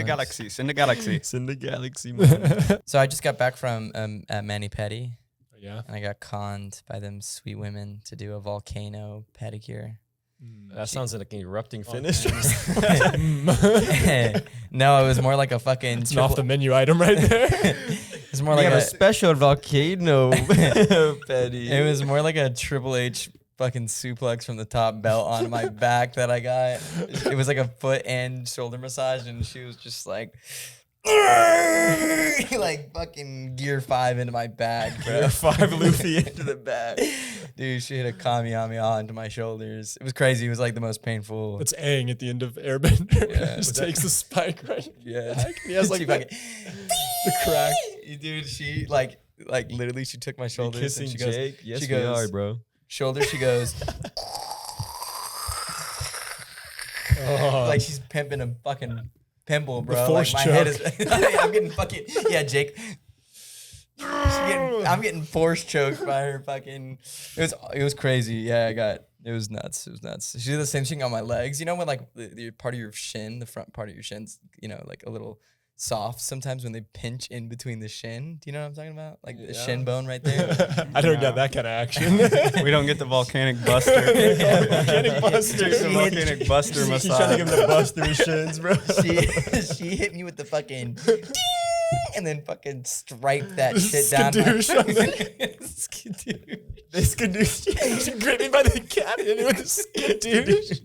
galaxy. Send the galaxy. Send the galaxy. So I just got back from mani-pedi. Yeah. And I got conned by them sweet women to do a volcano pedicure. That sounds like an erupting finish. No, it was more like a fucking It's an off the menu item right there. It's more like a special volcano petty. It was more like a Triple H fucking suplex from the top belt on my back that I got. It was like a foot and shoulder massage, and she was just like fucking Gear 5 into my back, bro. Gear 5 Luffy into the back. Dude, she hit a Kamehameha into my shoulders. It was crazy. It was like the most painful. It's Aang at the end of Airbender. Yeah. Just takes the spike right. Yeah. Back. He has like She the crack. Dude, she like literally she took my shoulders. Kissing and she goes, Jake? Yes, she we goes, are, bro. Shoulder, she goes. Like she's pimping a fucking pimple, bro. The force like my head is. I'm getting fucking Jake. I'm getting force choked by her fucking. It was crazy. Yeah, it was nuts. It was nuts. She did the same thing on my legs. You know when like the part of your shin, the front part of your shin's, you know, like a little soft sometimes when they pinch in between the shin. Do you know what I'm talking about? Like the shin bone right there. I don't get that kind of action. We don't get the volcanic buster. Volcanic buster. The volcanic buster massage. He's trying to give him the buster shins, bro. She hit me with the fucking ding, and then fucking stripe that shit down. Skadoosh. The skadoosh. She gripped me by the calf and hit me with the skadoosh.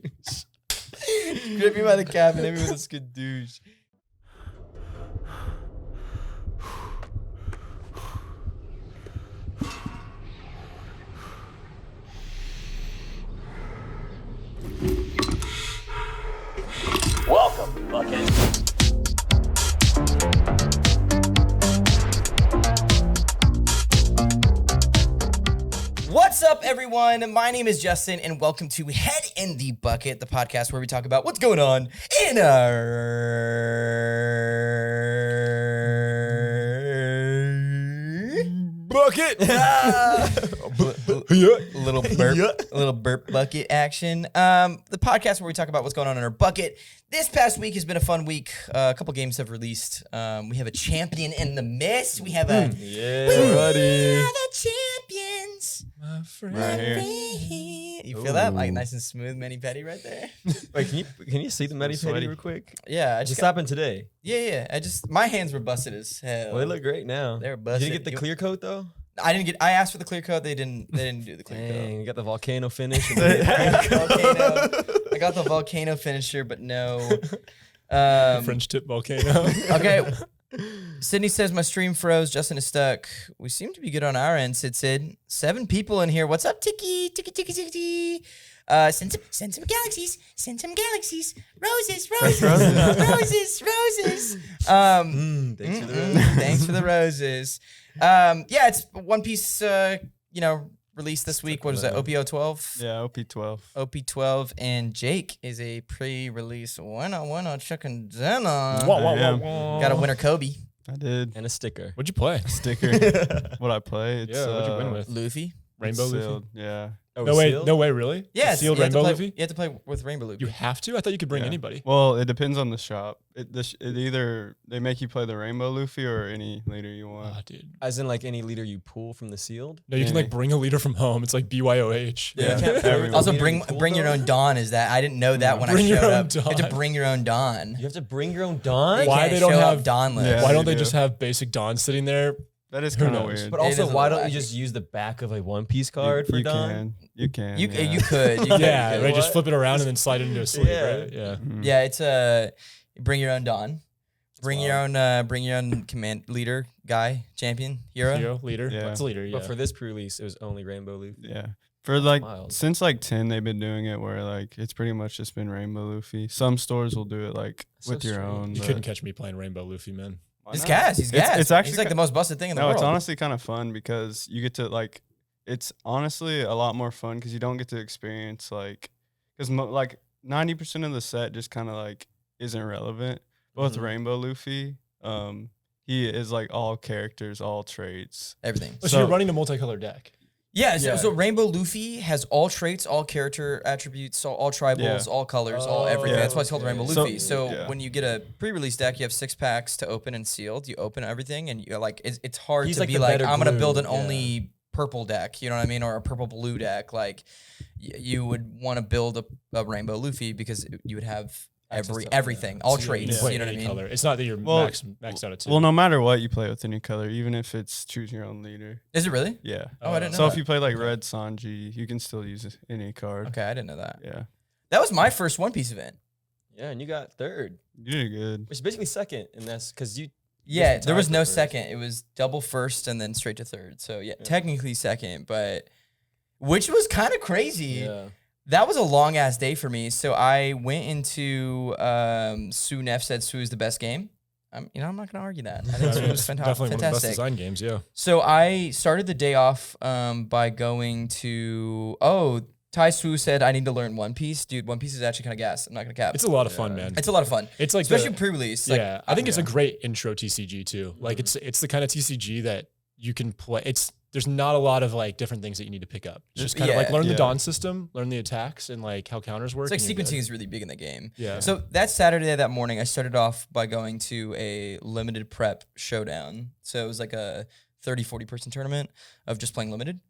Grip me by the calf and hit me with a skadoosh. Welcome, Bucket. What's up, everyone? My name is Justin, and welcome to Head in the Bucket, the podcast where we talk about what's going on in our Bucket. little burp bucket action. The podcast where we talk about what's going on in our bucket. This past week has been a fun week. A couple games have released. We have a champion in the mist. We have a buddy. are the champions. My friend. Right here. You feel that? Like nice and smooth mani-pedi right there. Wait, can you see the mani Sweaty. pedi real quick? Yeah, I Just just got, happened today. yeah. My hands were busted as hell. Well, they look great now. They were Did busted. you get the clear coat though? I asked for the clear coat. They didn't do the clear Dang, coat. you got the volcano finish. I got the volcano finisher, but no. French tip volcano. Okay. Sydney says my stream froze. Justin is stuck. We seem to be good on our end, Sid. 7 people in here. What's up, Tiki? Send some galaxies. Send some galaxies. Roses. Roses. Thanks for the roses. Yeah, it's One Piece. Released this week. What is that? OPO 12. Yeah, OP12. OP12 and Jake is a pre-release winner chicken dinner. Got a winner Kobe. I did. And a sticker. What'd you play? Sticker. What I play? It's, Yeah, what'd you win with? Luffy. Rainbow Luffy? sealed. Yeah. Oh, No way, sealed? no way, really? Yeah, Sealed you have to Rainbow play- Luffy? You have to play with Rainbow Luffy. You have to? I thought you could bring Yeah. anybody. Well, it depends on the shop. It either they make you play the Rainbow Luffy or any leader you want. Oh, dude. As in like any leader you pull from the sealed? No, you can Yeah. like bring a leader from home. It's like BYOH. Yeah. Every Also, leader bring you pull, bring your though? own Dawn. Is that I didn't know that when Bring I your showed own up. You have to Dawn. bring your own Dawn. You have to bring your own Dawn? You Why can't they don't show up have- Dawnless. Yeah. Why don't they they just do. have basic Dawn sitting there? That is Who kind of knows? weird. But It also, is a why little don't you wacky. just use the back of a One Piece card for you Dawn? You can. You yeah. you could. You Yeah, could. right. Just What? flip it around and then slide it into a sleeve, Yeah. right? Yeah. Mhm. Yeah, it's bring your own Dawn. Bring your wild. own command leader, guy, champion, hero. Hero, leader. Yeah. What's leader? Yeah. But for this pre-release, it was only Rainbow Luffy. Yeah. For like Wild. since like 10 they've been doing it where like it's pretty much just been Rainbow Luffy. Some stores will do it like So with your strange. own. you but- couldn't catch me playing Rainbow Luffy, man. Why He's not? gas. He's gas. It's actually he's like the most busted thing in the No, world. it's honestly kind of fun because you get to like, it's honestly a lot more fun because you don't get to experience like, because like 90% of the set just kind of like isn't relevant. But with Mhm. Rainbow Luffy, he is like all characters, all traits. Everything. Oh, so you're So- running a multicolored deck. Yeah, so Rainbow Luffy has all traits, all character attributes, all tribals, all colors, all everything. yeah. That's why it's called Rainbow So- Luffy. So yeah. when you get a pre-release deck, you have 6 packs to open and sealed. You open everything, and you're like, it's hard He's to like be the like, better I'm gonna glue, build an yeah. only purple deck, you know what I mean, or a purple blue deck. Like, you would want to build a Rainbow Luffy because you would have Access to- everything, all So traits. play You know what I any mean? color. It's not that you're Well- maxed out at 2. Well, no matter what, you play with any color, even if it's choose your own leader. Is it really? Yeah. Oh, I didn't know So that. if you play like red Sanji, you can still use any card. Okay, I didn't know that. Yeah. That was my first One Piece event. Yeah, and you got third, You did good. which is basically second, and that's because you. Yeah, Just there was tied no for first. second. It was double first and then straight to third. So yeah, technically second, but which was kind of crazy. Yeah. That was a long ass day for me. So I went into Sue Neff said Sue is the best game. I'm not gonna argue that. I think Sue was Definitely one of the best fantastic. design games, yeah. So I started the day off by going to Tai Sue said I need to learn One Piece. Dude, One Piece is actually kind of gas. I'm not gonna cap. It's a lot of fun, man. It's a lot of fun. It's like Especially the- pre-release. Yeah, Like, I think it's a great intro TCG too. Like Mm-hmm. it's the kind of TCG that you can play. There's not a lot of like different things that you need to pick up. Just kind of like learn the Yeah. Dawn system, learn the attacks and like how counters work. It's like and you're sequencing good. is really big in the game. Yeah. So that Saturday, that morning, I started off by going to a limited prep showdown. So it was like a 30, 40 person tournament of just playing limited.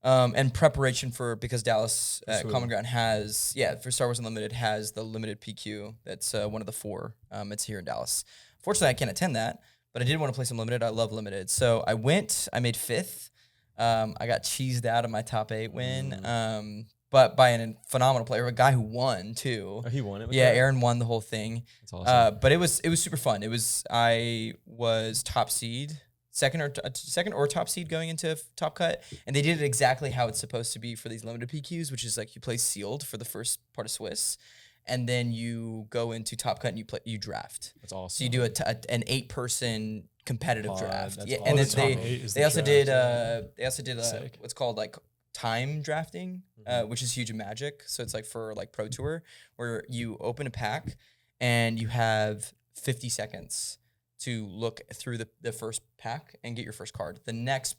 And preparation for, because Dallas Common Ground has, for Star Wars Unlimited has the limited PQ. That's one of the 4. It's here in Dallas. Fortunately, I can't attend that, but I did want to play some limited. I love limited. So I went, I made 5th. I got cheesed out of my top 8 win, but by a phenomenal player, a guy who won too. Oh, he won it. With Yeah, that? Aaron won the whole thing. That's awesome. But it was super fun. I was top seed, second or top seed going into top cut, and they did it exactly how it's supposed to be for these limited PQs, which is like you play sealed for the first part of Swiss, and then you go into top cut and you draft. That's awesome. So you do an 8-person competitive Pod, draft. that's Yeah, awesome. and then the top 8 is they the also draft. did Sick. what's called like time drafting, which is huge in Magic. So it's like for like Pro Tour, where you open a pack and you have 50 seconds to look through the first pack and get your first card. The next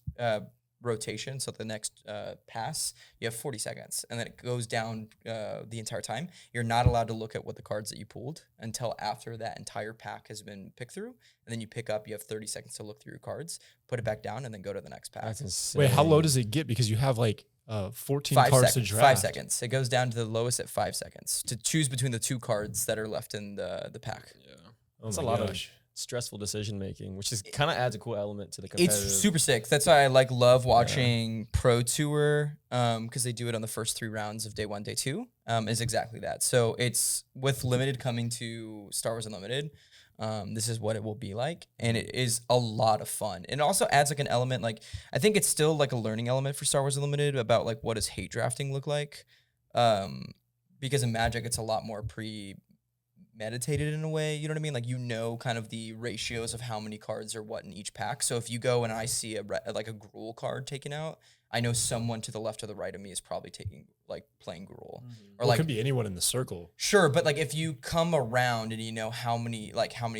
rotation, so the next pass, you have 40 seconds, and then it goes down the entire time. You're not allowed to look at what the cards that you pulled until after that entire pack has been picked through, and then you pick up. You have 30 seconds to look through your cards, put it back down, and then go to the next pack. That's insane. Wait, how low does it get? Because you have like 14 5 cards seconds. to draft. 5 seconds. It goes down to the lowest at 5 seconds to choose between the 2 cards that are left in the pack. Oh It's my a lot gosh. of stressful decision making, which is kind of adds a cool element to the competitive. It's super sick. That's why I love watching Pro Tour, because they do it on the first 3 rounds of day 1, day 2. Is exactly that. So it's with limited coming to Star Wars Unlimited. This is what it will be like, and it is a lot of fun. It also adds like an element, like I think it's still like a learning element for Star Wars Unlimited about like what does hate drafting look like, because in Magic it's a lot more meditated in a way, you know what I mean? Like, kind of the ratios of how many cards are what in each pack. So if you go and I see a Gruul card taken out, I know someone to the left or the right of me is probably playing Gruul. Or Well, it could be anyone in the circle. sure, but like if you come around and you know how many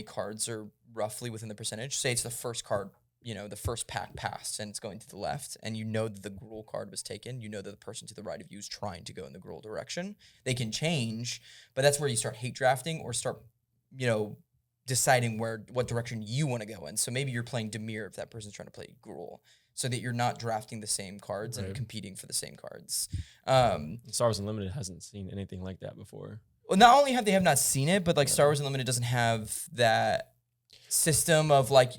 cards are roughly within the percentage, say it's the first card, the first pack passed and it's going to the left, and you know that the Gruul card was taken, you know that the person to the right of you is trying to go in the Gruul direction. They can change, but that's where you start hate drafting or start, deciding what direction you want to go in. So maybe you're playing Demir if that person's trying to play Gruul, so that you're not drafting the same cards and competing for the same cards. Star Wars Unlimited hasn't seen anything like that before. Well, not only have they not seen it, but like Star Wars Unlimited doesn't have that system of like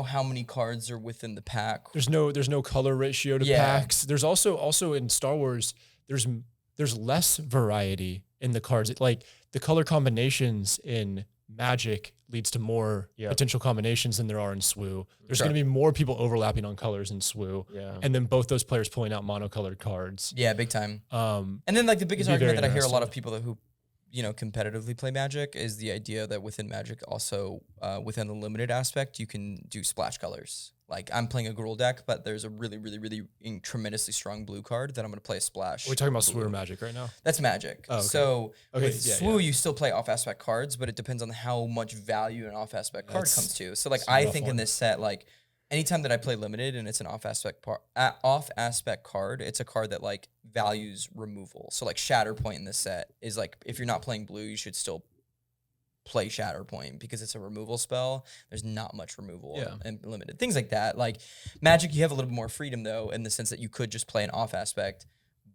how many cards are within the pack. There's no color ratio to packs. There's also in Star Wars there's less variety in the cards. Like the color combinations in Magic leads to more potential combinations than there are in SWU. There's going to be more people overlapping on colors in SWU. Yeah. And then both those players pulling out monocolored cards. Yeah, big time. And then like the biggest it'd be argument that very I hear a lot of interesting. people who competitively play Magic is the idea that within Magic also within the limited aspect you can do splash colors. Like I'm playing a Gruul deck, but there's a really, really, really tremendously strong blue card that I'm going to play a splash. We're talking about blue. SWU or Magic right now. That's Magic. Oh, okay. So Okay, with yeah, SWU, you still play off-aspect cards, but it depends on how much value an off-aspect card That's- comes to. So like that's a I rough think in one. this set, like anytime that I play limited and it's an off aspect card, it's a card that like values removal. So like Shatterpoint in this set is like, if you're not playing blue, you should still play Shatterpoint because it's a removal spell. There's not much removal in limited. Things like that. Like Magic, you have a little bit more freedom though, in the sense that you could just play an off aspect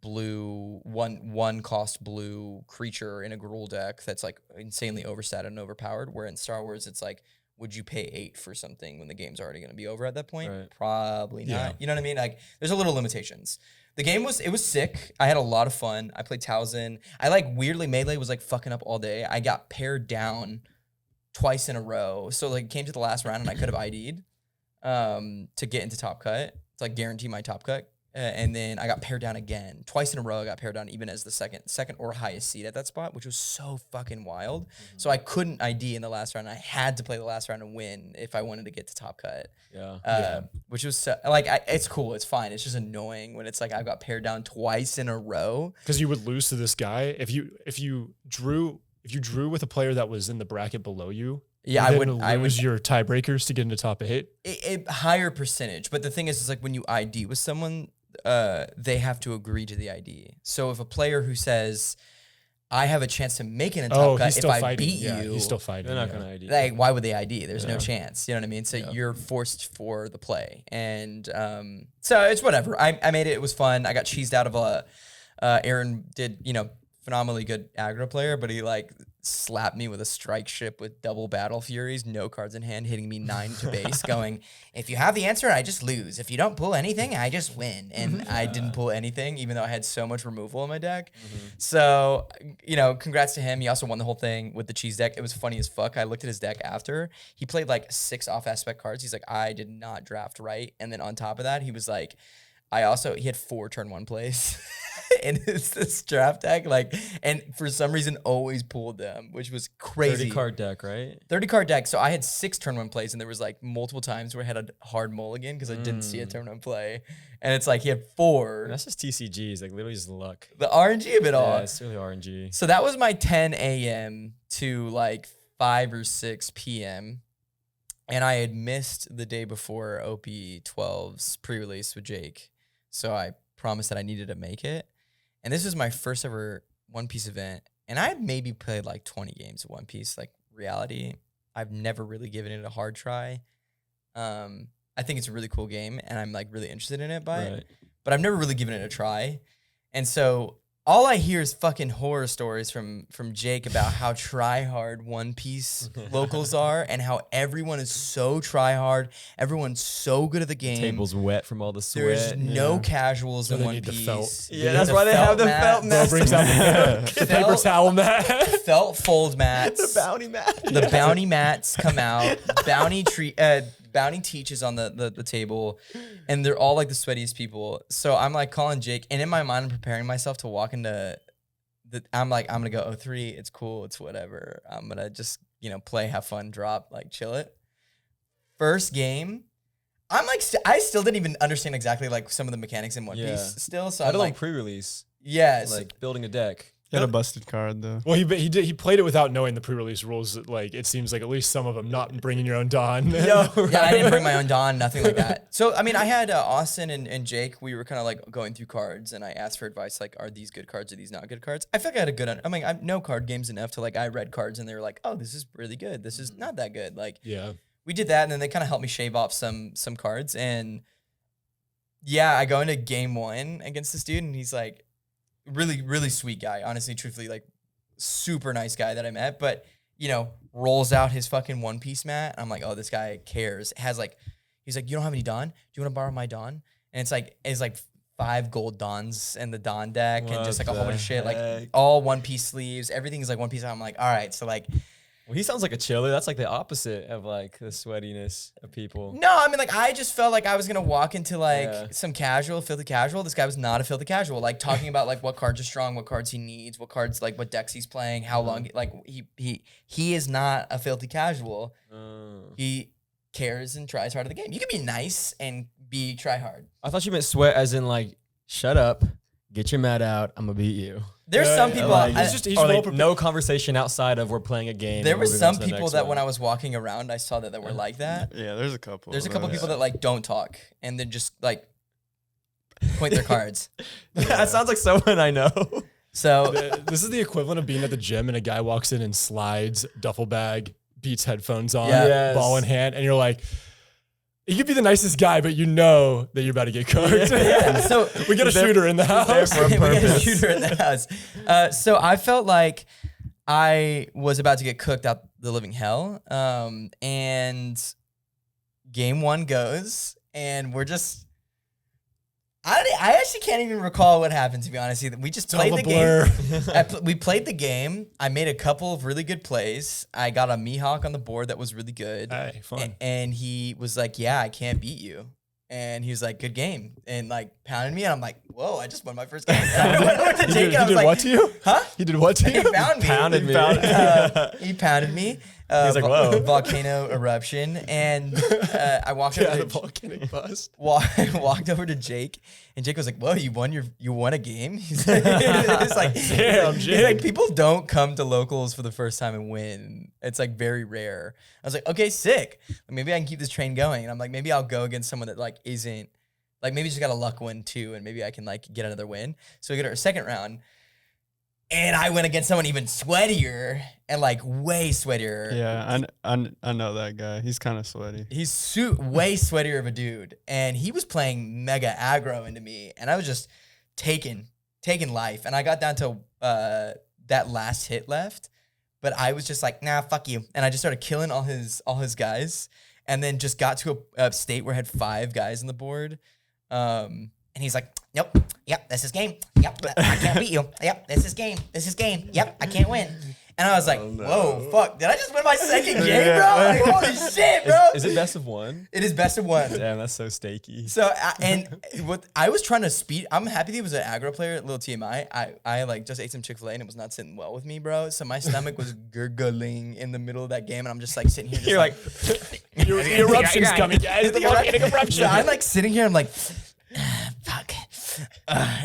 blue, one cost blue creature in a Gruul deck that's like insanely overstat and overpowered, where in Star Wars it's like, would you pay 8 for something when the game's already going to be over at that point? Right. Probably not. Yeah. You know what I mean? Like, there's a little limitations. The game was sick. I had a lot of fun. I played Towson. I like weirdly Melee was like fucking up all day. I got paired down twice in a row. So like came to the last round and I could have ID'd to get into top cut. It's like guarantee my top cut. And then I got paired down again. Twice in a row I got paired down even as the second or highest seed at that spot, which was so fucking wild. Mm-hmm. So I couldn't ID in the last round. I had to play the last round and win if I wanted to get to top cut. Which was so, like, it's cool. It's fine. It's just annoying when it's like I got paired down twice in a row. Because you would lose to this guy if you drew with a player that was in the bracket below you. Yeah, I would your tiebreakers to get into top 8. A higher percentage, but the thing is like when you ID with someone, they have to agree to the ID. So if a player who says, I have a chance to make it in top cut if I beat you, he's still fighting. They're not going to ID. Like, why would they ID? There's no chance. You know what I mean? So you're forced for the play. And so it's whatever. I made it. It was fun. I got cheesed out of Aaron did, phenomenally good aggro player, but he like slapped me with a strike ship with double battle furies, no cards in hand, hitting me 9 to base, going, if you have the answer, I just lose. If you don't pull anything, I just win. And I didn't pull anything, even though I had so much removal in my deck. So, congrats to him. He also won the whole thing with the cheese deck. It was funny as fuck. I looked at his deck after. He played like 6 off aspect cards. He's like, I did not draft right. And then on top of that, he was like, he had 4 turn 1 plays in this draft deck, and for some reason always pulled them, which was crazy. 30 card deck, right? 30 card deck. So I had 6 turn 1 plays, and there was like multiple times where I had a hard mulligan because I didn't see a turn 1 play, and it's like he had 4. And that's just TCGs, like literally just luck. The RNG of it all. Yeah, it's really RNG. So that was my 10 a.m. to like 5 or 6 p.m. And I had missed the day before OP12's pre-release with Jake. So I promised that I needed to make it. And this was my first ever One Piece event. And I had maybe played like 20 games of One Piece, like reality. I've never really given it a hard try. I think it's a really cool game and I'm like really interested in it but I've never really given it a try. And so all I hear is fucking horror stories from Jake about how try-hard One Piece locals are and how everyone is so try-hard. Everyone's so good at the game. Table's wet from all the sweat. There's no casuals in they One need the Piece. felt. Yeah, that's why they have the felt mats. Brings out the paper towel mat. Felt fold mats. The bounty mat. The bounty mats come out. Bounty Teach is on the table, and they're all like the sweatiest people. So I'm like calling Jake, and in my mind, I'm preparing myself to walk into I'm gonna go 03. It's cool. It's whatever. I'm gonna just play, have fun, drop, like chill it. First game, I'm like I still didn't even understand exactly like some of the mechanics in One Piece still. So I I'm did like on pre-release. yes, Like building a deck. He had a busted card though. Well, he played it without knowing the pre-release rules. Like it seems like at least some of them, not bringing your own Dawn. Yeah, I didn't bring my own Dawn, nothing like that. So, I mean, I had Austin and Jake. We were kind of like going through cards, and I asked for advice, like, are these good cards? Are these not good cards? I feel like I had a good. I know card games enough to like I read cards, and they were like, oh, this is really good. This is not that good. Like, Yeah. we did that, and then they kind of helped me shave off some cards, and yeah, I go into game 1 against this dude, and he's like, really, really sweet guy. Honestly, truthfully, like, super nice guy that I met, but rolls out his fucking One Piece mat. I'm like, oh, this guy cares. He's like, you don't have any Dawn? Do you want to borrow my Dawn? And it's like 5 gold Dawns in the Dawn deck and just like a whole bunch of shit, like all One Piece sleeves. Everything's like One Piece. I'm like, all right, so like. Well, he sounds like a chiller. That's like the opposite of like the sweatiness of people. No, I mean, like, I just felt like I was going to walk into like some filthy casual. This guy was not a filthy casual, like talking about like what cards are strong, what cards he needs, what cards, like what decks he's playing, how long, like he is not a filthy casual. He cares and tries hard at the game. You can be nice and try hard. I thought you meant sweat as in like, shut up, get your mat out, I'm gonna beat you. There's some people. He's or well like no conversation outside of we're playing a game. There and were moving on some to the people next that one. when I was walking around, I saw that were like that. Yeah, there's a couple. There's a couple people that like don't talk and then just like point their cards. That sounds like someone I know. So This is the equivalent of being at the gym and a guy walks in and slides, duffel bag, Beats headphones on, Yeah. ball in hand, and you're like, he could be the nicest guy, but you know that you're about to get cooked. yeah, so We got a shooter in the house. for a we got a purpose. shooter in the house. So I felt like I was about to get cooked out the living hell. And game 1 goes, and we're just. I actually can't even recall what happened, to be honest. We just played the game. We played the game. I made a couple of really good plays. I got a Mihawk on the board that was really good. Hey, fun. And he was like, yeah, I can't beat you. And he was like, good game. And like pounded me. And I'm like, whoa, I just won my first game. And I went over to Jake and I was did like, what to you? huh? He did what to He you? found me. Pounded me. He pounded me. He's like, whoa. Volcano eruption. And I walked Yeah, over the to volcanic bust. walked over to Jake, and Jake was like, "Whoa, you won a game." He's like, it's like, Damn, he's Jake. like, people don't come to locals for the first time and win. It's like very rare. I was like, okay, sick. Maybe I can keep this train going. And I'm like, maybe I'll go against someone that like isn't like maybe just got a luck win too, and maybe I can like get another win. So we get our second round. And I went against someone even sweatier and like way sweatier. Yeah, I know that guy. He's kind of sweaty. He's way sweatier of a dude, and he was playing mega aggro into me, and I was just taking life, and I got down to that last hit left, but I was just like, nah, fuck you, and I just started killing all his guys, and then just got to a state where I had 5 guys on the board, and he's like, nope, yep, this is game, yep, I can't beat you, yep, this is game, yep, I can't win. And I was like, whoa, fuck. Did I just win my second game, bro? Like, holy shit, bro. Is it best of 1? It is best of 1. Damn, that's so steaky. So, what I was trying to speed, I'm happy he was an aggro player, little TMI. I like just ate some Chick-fil-A and it was not sitting well with me, bro. So my stomach was gurgling in the middle of that game, and I'm just like sitting here. Just You're like, The eruption's coming, guys. The volcanic eruption. So I'm like sitting here, I'm like, fuck.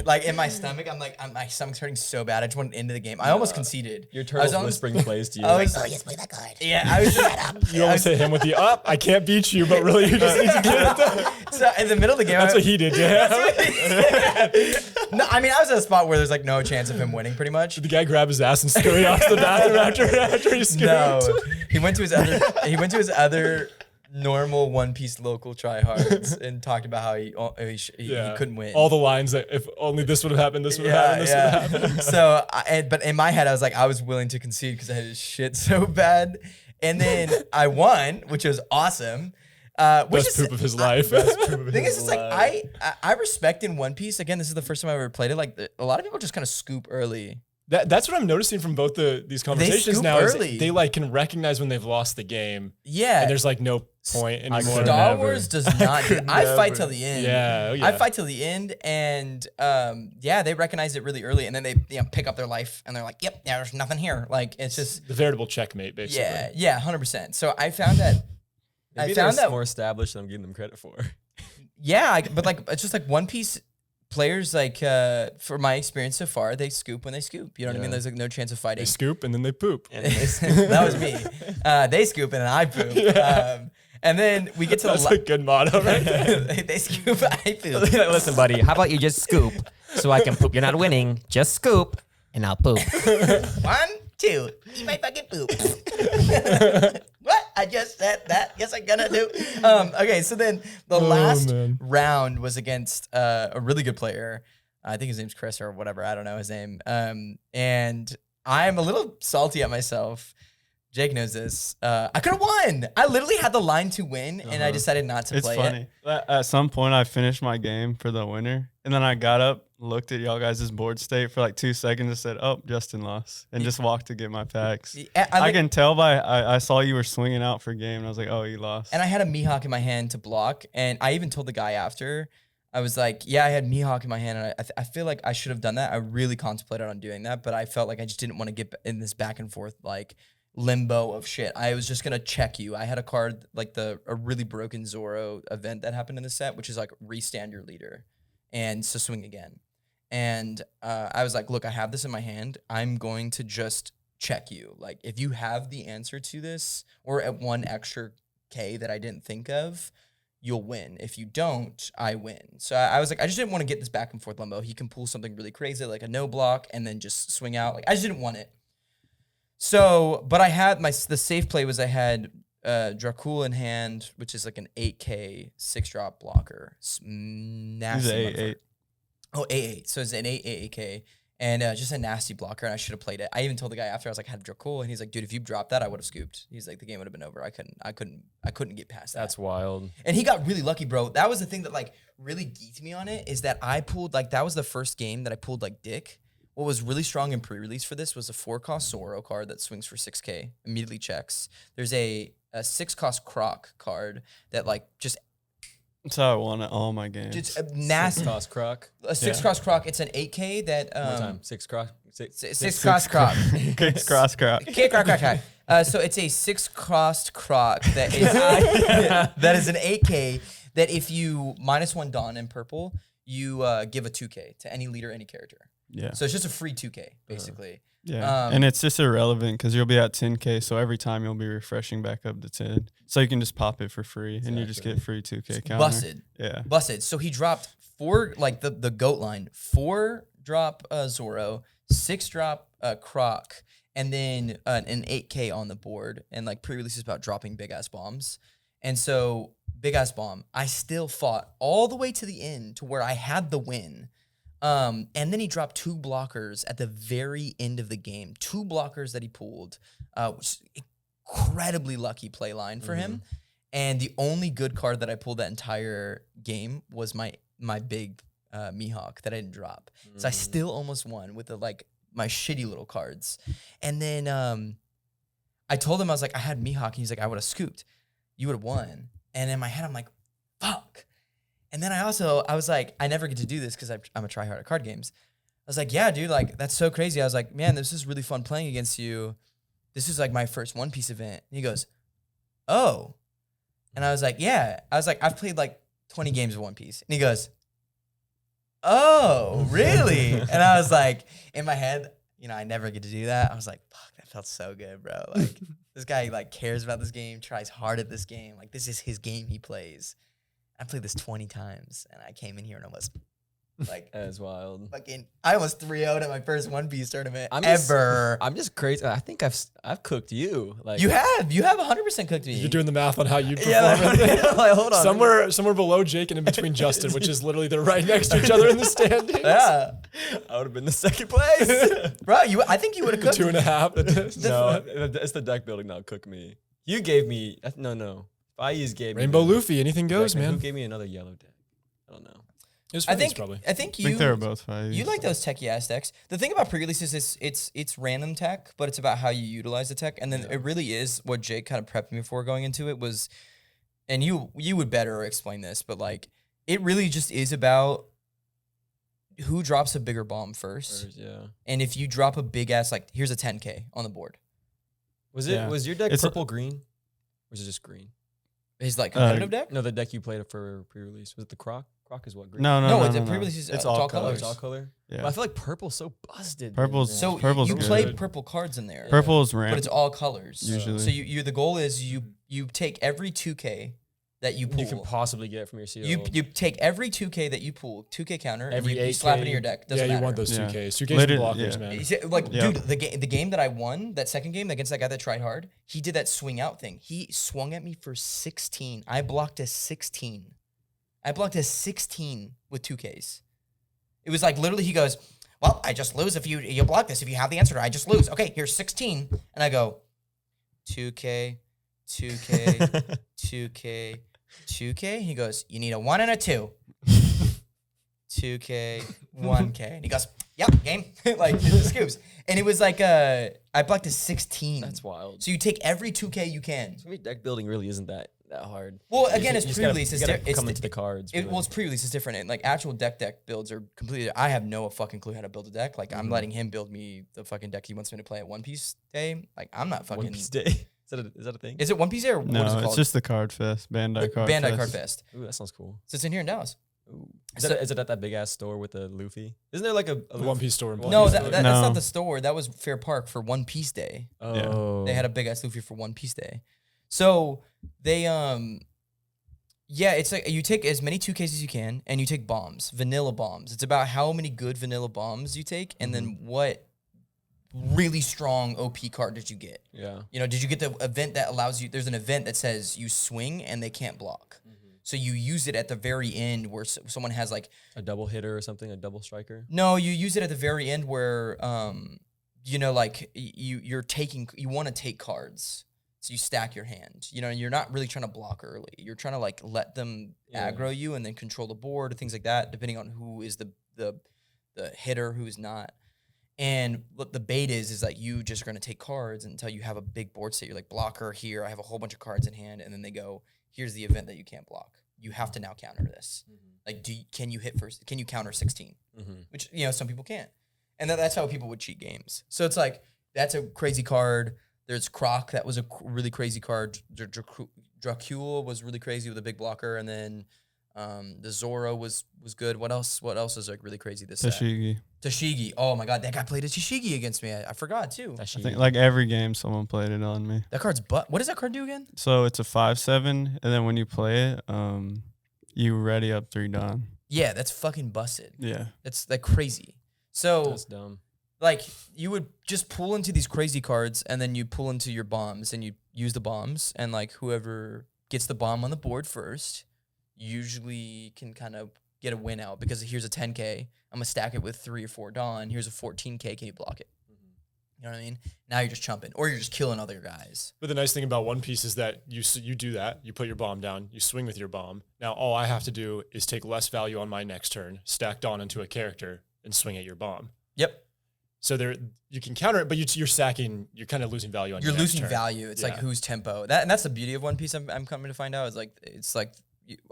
Like in my stomach, my stomach's hurting so bad. I just went into the game. I almost conceded. your I was turtle's almost- whispering plays to you. I was, Oh, yes, play that card. yeah, I was just, You almost hit him with the up. I can't beat you, but really you just need to get it done. so in the middle of the game, That's what he did to him. No, I mean, I was at a spot where there's like no chance of him winning, pretty much. The guy grabbed his ass and scurried off to the bathroom after he scooped. No, he went to his other normal One Piece local tryhards and talked about how he couldn't win. All the lines that if only this would have happened, this would have happened, this would have happened. So, but in my head, I was like, I was willing to concede because I had his shit so bad, and then I won, which was awesome. Which Best is, poop of his life. the thing is, it's like I respect in One Piece. Again, this is the first time I ever played it. Like a lot of people just kind of scoop early. That's what I'm noticing from both these conversations scoop now. Is early. they like can recognize when they've lost the game, Yeah, and there's like no point anymore. could Star never. Wars does not. I fight till the end. Yeah, oh, yeah. I fight till the end, and they recognize it really early, and then they pick up their life, and they're like, "Yep, there's nothing here." Like it's just The veritable checkmate, basically. yeah, 100%. So I found that. Maybe I found they're that. more established than I'm giving them credit for. Yeah, but like it's just like One Piece players. Like for my experience so far, they scoop when they scoop. You know what I mean? Yeah. There's like no chance of They fighting. scoop and then they poop. That was me. They scoop and then I poop. And then we get to That's a good motto, right? they scoop, I poop. Listen, buddy, how about you just scoop so I can poop? You're not winning. Just scoop and I'll poop. 1, 2, eat my fucking poop. What? I just said that. Yes, I'm gonna do. Okay, so then the last man. round was against a really good player. I think his name's Chris or whatever. I don't know his name. And I'm a little salty at myself. Jake knows this. I could have won. I literally had the line to win, and I decided not to It's play funny. it. At some point, I finished my game for the winner, and then I got up, looked at y'all guys' board state for like 2 seconds, and said, "Oh, Justin lost," and just walked to get my packs. I can tell by I saw you were swinging out for game, and I was like, "Oh, you lost." And I had a Mihawk in my hand to block, and I even told the guy after. I was like, yeah, I had Mihawk in my hand, and I feel like I should have done that. I really contemplated on doing that, but I felt like I just didn't want to get in this back and forth like limbo of shit. I was just gonna check you. I had a card like a really broken Zoro event that happened in the set, which is like restand your leader and so swing again. And I was like, look, I have this in my hand. I'm going to just check you. Like, if you have the answer to this or at one extra K that I didn't think of, you'll win. If you don't, I win. So I was like, I just didn't want to get this back and forth limbo. He can pull something really crazy, like a no block, and then just swing out. Like, I just didn't want it. So, but I had the safe play was I had Dracul in hand, which is like an 8K 6-drop blocker. Nasty. He's 8-8. Oh, 8-8. So it's an 8K. And just a nasty blocker, and I should have played it. I even told the guy after, I was like, I had Dracul, and he's like, dude, if you dropped that, I would have scooped. He's like, the game would have been over. I couldn't get past that. That's wild. And he got really lucky, bro. That was the thing that like really geeked me on it, is that I pulled, like, that was the first game that I pulled like dick. What was really strong in pre-release for this was a 4-cost Zoro card that swings for 6K, immediately checks. There's a 6-cost Croc card that like just... That's how I won at all my games. It's a nasty 6-cost Croc. A 6-cost Croc. It's an 8K that... One more time. 6 Croc. 6-cost Croc. Kicks cross crowd. So it's a 6-cost Croc that is that is an 8K that if you -1 Dawn in purple, you give a 2K to any leader, any character. Yeah. So it's just a free 2K, basically. Yeah. And it's just irrelevant because you'll be at 10K. So every time you'll be refreshing back up to 10. So you can just pop it for free and you just get free 2K counter. Busted. Yeah. Busted. So he dropped 4, like the GOAT line, 4-drop Zoro, 6-drop Croc, and then an 8K on the board. And like pre-release is about dropping big ass bombs. And so big ass bomb, I still fought all the way to the end to where I had the win. And then he dropped 2 blockers at the very end of the game. 2 blockers that he pulled, which is incredibly lucky play line for him. And the only good card that I pulled that entire game was my big Mihawk that I didn't drop. So I still almost won with my shitty little cards. And then I told him, I was like, I had Mihawk, and he's like, I would have scooped. You would have won. And in my head, I'm like, fuck. And then I was like, I never get to do this because I'm a tryhard at card games. I was like, yeah, dude, like, that's so crazy. I was like, man, this is really fun playing against you. This is like my first One Piece event. And he goes, oh. And I was like, yeah. I was like, I've played like 20 games of One Piece. And he goes, oh, really? And I was like, in my head, I never get to do that. I was like, fuck, that felt so good, bro. Like, this guy like cares about this game, tries hard at this game. Like, this is his game he plays. I played this 20 times, and I came in here and almost, like... That is wild. I almost 3-0'd at my first One Piece tournament I'm just crazy. I think I've cooked you. Like, You have 100% cooked me. You're doing the math on how you perform. Yeah, like, hold on. Somewhere below Jake and in between Justin, which is literally they're right next to each other in the standings. Yeah. I would have been the second place. Bro, I think you would have cooked 2.5. No, it's the deck building now. Cook me. You gave me... No. Faiz gave me... Rainbow Luffy, anything goes, Who man. gave me another yellow deck? I don't know. It was I Faiz, think probably. I think I think they were both fine. You like those techie ass decks. The thing about pre-release is it's random tech, but it's about how you utilize the tech. And then it really is what Jake kind of prepped me for going into it was, and you would better explain this, but like it really just is about who drops a bigger bomb first. Yeah. And if you drop a big ass, like here's a 10K on the board. Was Yeah. your deck It's purple green? Or was it just green? His like competitive deck? No, the deck you played for pre-release. Was it the Croc? Croc is what, green? No, it's a pre-release. It's all Oh, colors. it's all color? Yeah. But I feel like purple's so busted. Purple's- So Purple's you good. play purple cards in there. Purple's But ramp. it's all colors. Usually. So you the goal is you take every 2K that you pull. You can possibly get from your seal. You take every 2K that you pull, 2K counter, and Every you slap it 8K. in your deck. Yeah, Doesn't you matter. want those Yeah. 2Ks. 2Ks and Literally, blockers, yeah. man. You see, like, Yeah. dude, the game that I won, that second game against that guy that tried hard, he did that swing out thing. He swung at me for 16. I blocked a 16. I blocked a 16 with 2Ks. It was like literally he goes, well, I just lose if you block this. If you have the answer, I just lose. Okay, here's 16. And I go, 2K, 2K, 2K, 2K. He goes, you need a 1 and a 2. 2K, 1K. And he goes, yep, game. Like, it just scoops. And it was like, I blocked a 16. That's wild. So you take every 2K you can. So maybe deck building really isn't that hard. Well, again, You it's just gotta- pre-release. you It's gotta di- come into the cards. Well, it's pre-release. It's different. And like actual deck builds are completely. I have no fucking clue how to build a deck. Like I'm letting him build me the fucking deck he wants me to play at One Piece Day. Like I'm not fucking. One Piece Day. Is that a thing? Is it One Piece Day or what is it No, called? it's just the Card Fest, Bandai Card Bandai Fest. Card Fest. Ooh, that sounds cool. So it's in here in Dallas. Ooh. Is it at that big ass store with the Luffy? Isn't there like a One Piece store? No, that's not the store. That was Fair Park for One Piece Day. Oh, They had a big ass Luffy for One Piece Day. So they it's like you take as many 2Ks as you can, and you take bombs, vanilla bombs. It's about how many good vanilla bombs you take, and then what really strong OP card did you get? Yeah. You know, did you get the event that allows you? There's an event that says you swing and they can't block. So you use it at the very end where someone has like A double hitter or something, a double striker. No, you use it at the very end where you know, like you want to take cards. So you stack your hand. You know, you're not really trying to block early. You're trying to like let them aggro you and then control the board or things like that, depending on who is the hitter, who is not. And what the bait is like you just are going to take cards until you have a big board state. You're like, blocker here, I have a whole bunch of cards in hand. And then they go, here's the event that you can't block. You have to now counter this. Like, can you hit first? Can you counter 16? Which, you know, some people can't. And that's how people would cheat games. So it's like, that's a crazy card. There's Croc, that was a really crazy card. Dracula was really crazy with a big blocker. And then the Zoro was good. What else is like really crazy this set? Tashigi. Oh my God, that guy played a Tashigi against me. I forgot too. I think like every game someone played it on me. That card's what does that card do again? So it's a 5/7, and then when you play it, you ready up 3 Don. Yeah, that's fucking busted. Yeah. That's like crazy. So That's dumb. like you would just pull into these crazy cards and then you pull into your bombs and you use the bombs, and like whoever gets the bomb on the board first usually can kind of get a win out, because here's a 10K. I'm going to stack it with 3 or 4 Dawn. Here's a 14K. Can you block it? You know what I mean? Now you're just chumping, or you're just killing other guys. But the nice thing about One Piece is that you do that. You put your bomb down. You swing with your bomb. Now all I have to do is take less value on my next turn, stack Dawn into a character, and swing at your bomb. Yep. So you can counter it, but you're stacking. You're kind of losing value on. You're your next losing turn. value. It's like whose tempo. And that's the beauty of One Piece. I'm coming to find out is like it's like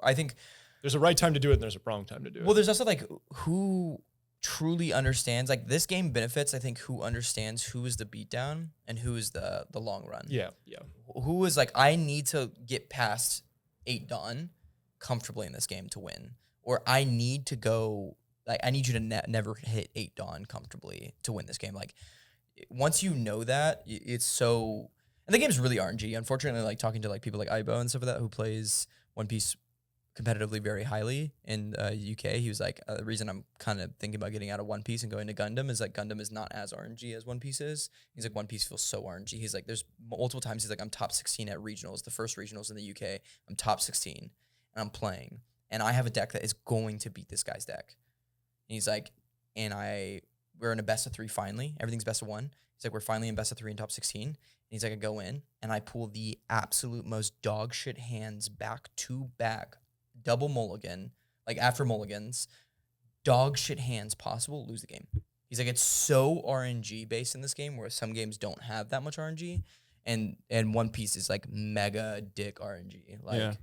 I think there's a right time to do it and there's a wrong time to do it. Well, there's also like who truly understands, like this game benefits, I think, who understands who is the beatdown and who is the long run. Yeah. Who is like, I need to get past 8 Dawn comfortably in this game to win. Or I need to go, like, I need you to never hit 8 Dawn comfortably to win this game. Like, once you know that, it's so, and the game's really RNG. Unfortunately, like talking to like people like Ibo and stuff like that who plays One Piece competitively very highly in UK, he was like, the reason I'm kind of thinking about getting out of One Piece and going to Gundam is like Gundam is not as RNG as One Piece is. He's like, One Piece feels so RNG. He's like, there's multiple times he's like, I'm top 16 at regionals, the first regionals in the UK. I'm top 16 and I'm playing, and I have a deck that is going to beat this guy's deck. And he's like, we're in a best of 3 finally. Everything's best of 1. He's like, we're finally in best of 3 in top 16. And he's like, I go in and I pull the absolute most dog shit hands back to back, double mulligan, like after mulligans, dog shit hands possible, lose the game. He's like, it's so RNG based in this game, where some games don't have that much RNG, and One Piece is like mega dick RNG. Like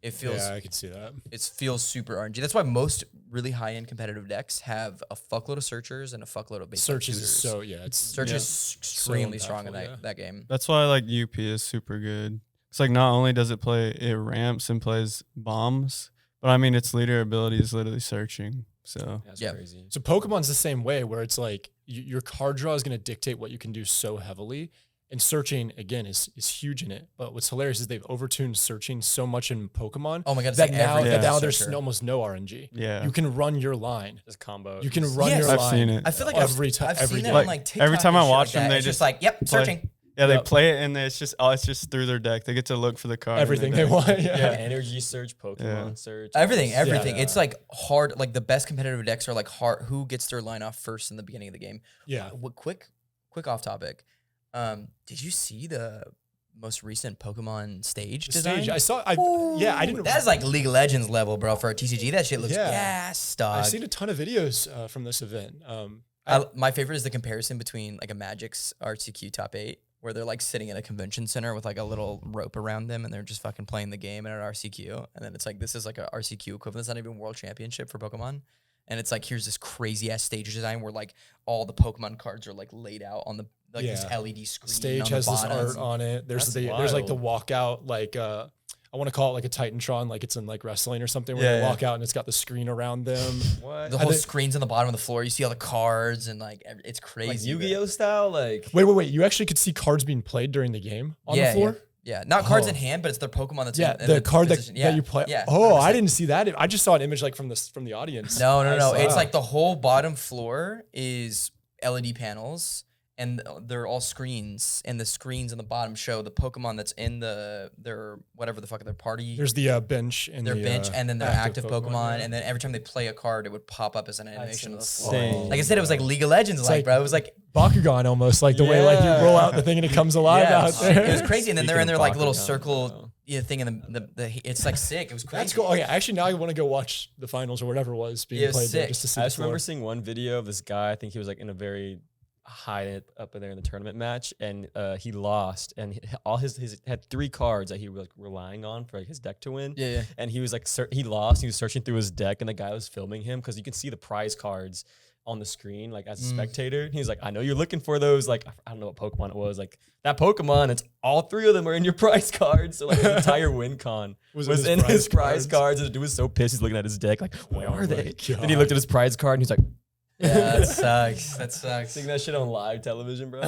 it feels, I can see that. It feels super RNG. That's why most really high end competitive decks have a fuckload of searchers and a fuckload of base Searches users. is so Search is extremely so strong in impactful, that game. That's why like UP is super good. It's like not only does it ramps and plays bombs, but I mean its leader ability is literally searching. So That's Yeah. crazy. So Pokemon's the same way, where it's like your card draw is going to dictate what you can do so heavily. And searching, again, is huge in it. But what's hilarious is they've overtuned searching so much in Pokemon Oh my god, it's that like now, every now there's searcher. almost no RNG. yeah, You can run your line. Just combo. You can run Yes. your I've line. seen it. I feel like every I've time. seen that Like, on like TikTok. every time and I shit watch like them, that. they It's just like, yep, play. searching. Yeah, they Yep. play it and it's just through their deck. They get to look for the card. in Everything their they deck. want. Yeah. Energy search, Pokemon search. Everything. Yeah. It's like hard. Like the best competitive decks are like hard. Who gets their line off first in the beginning of the game? Yeah. Quick off topic. Did you see the most recent Pokemon stage design? Stage. I didn't. That's like League of Legends level, bro. For a TCG, that shit looks Yeah. gas, dog. I've seen a ton of videos from this event. My favorite is the comparison between like a Magic's RCQ top 8, where they're like sitting in a convention center with like a little rope around them, and they're just fucking playing the game at an RCQ. And then it's like, this is like a RCQ equivalent. It's not even World Championship for Pokemon. And it's like, here's this crazy ass stage design where like all the Pokemon cards are like laid out on the like this LED screen. Stage on has the this bottom. art on it. There's That's there's like the wild. walkout, like I want to call it like a Titantron, like it's in like wrestling or something, where they walk out and it's got the screen around them. What? The whole screen's on the bottom of the floor. You see all the cards and like it's crazy. Like Yu-Gi-Oh style, like. Wait. You actually could see cards being played during the game on the floor? Yeah, not cards in hand, but it's their Pokemon that's in the card that you play. Yeah, oh, 100%. I didn't see that. I just saw an image like from the audience. No. It's like the whole bottom floor is LED panels, and they're all screens, and the screens on the bottom show the Pokemon that's in their whatever the fuck their party. There's the bench and and then their active Pokemon, and then every time they play a card, it would pop up as an animation of the floor. Insane. Like I said, it was like League of Legends, like bro. It was like Bakugan almost, like the way like you roll out the thing and it comes alive out there. It was crazy, and then they're in their like little circle thing, and the it's like sick. It was crazy. That's cool. Okay, actually now I want to go watch the finals or whatever it was being played there just to see. I just remember seeing one video of this guy. I think he was like in a very high up in there in the tournament match, and he lost, and all his had 3 cards that he was like relying on for like his deck to win. Yeah. And he was like he lost. He was searching through his deck, and the guy was filming him because you can see the prize cards on the screen, like as a spectator. He's like, I know you're looking for those. Like, I don't know what Pokemon it was. Like that Pokemon, it's all 3 of them are in your prize cards. So like the entire win con was in his prize cards. And the dude was so pissed. He's looking at his deck, like, where are they? God. Then he looked at his prize card and he's like, Yeah, that sucks. That sucks. Seeing that shit on live television, bro.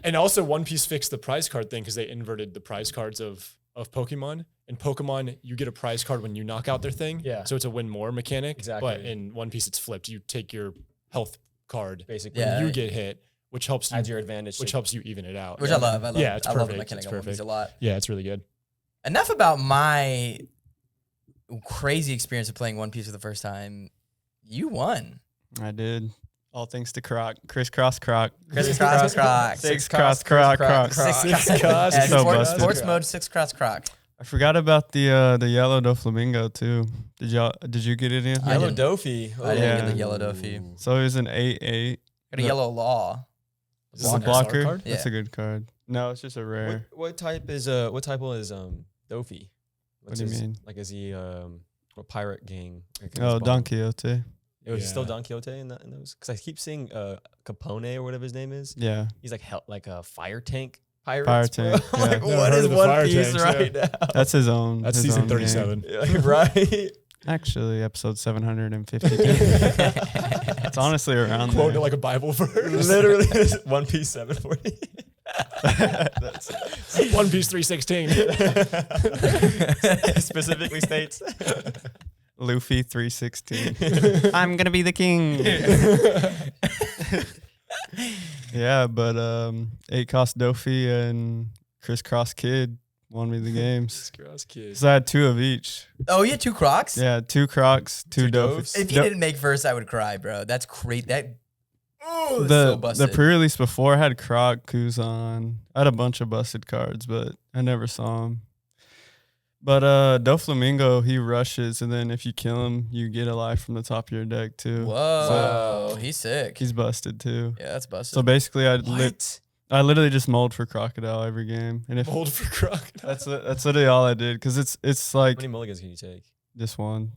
And also One Piece fixed the prize card thing because they inverted the prize cards of Pokemon. In Pokemon, you get a prize card when you knock out their thing. Yeah. So it's a win more mechanic. Exactly. But in One Piece, it's flipped. You take your health card Basically. when you get hit, which helps you, Adds your advantage. which helps you even it out. Which I love. Yeah, it's I love perfect. the mechanic It's of One Piece perfect. a lot. Yeah, it's really good. Enough about my crazy experience of playing One Piece for the first time. You won. I did. All thanks to Croc. Crisscross Croc. Crisscross Croc. Six cross Croc. Sports mode 6 cross Croc. I forgot about the yellow Doflamingo too. Did you get it in? Yellow Doffy. I didn't Yeah. get the yellow Doffy. So it was an 8/8. Got a yellow Law. Is this a Blocker blocker? card? That's Yeah. a good card. No, it's just a rare. What type is Doffy? What do you mean? Like is he a pirate gang? Like, Oh, his Don bond? Quixote. It was Yeah. still Don Quixote in those? Because I keep seeing Capone or whatever his name is. Yeah. He's like a fire tank pirate. Fire tank, I'm like, yeah. Never what heard is of the One fire Piece tanks, right now? That's his own. That's his season own 37. game. Yeah, right. Actually, episode 752. It's honestly around Quote there. like a Bible verse. Literally, One Piece 740. One Piece 316. Specifically states. Luffy 316. I'm gonna be the king. Yeah, but 8-cost Doffy and Crisscross Kid won me the games. Cross kids. So I had 2 of each. Oh, you had 2 Crocs? Yeah, 2 Crocs, 2 Doffys. If you didn't make first, I would cry, bro. That's great. So The busted. pre-release before had Croc, Kuzan. I had a bunch of busted cards, but I never saw him. But Doflamingo, he rushes, and then if you kill him, you get a life from the top of your deck too. Whoa, he's sick. He's busted too. Yeah, that's busted. So basically, I What? literally just mold for Crocodile every game, and if Mold for Croc. that's literally all I did, because it's like How many mulligans can you take? just one,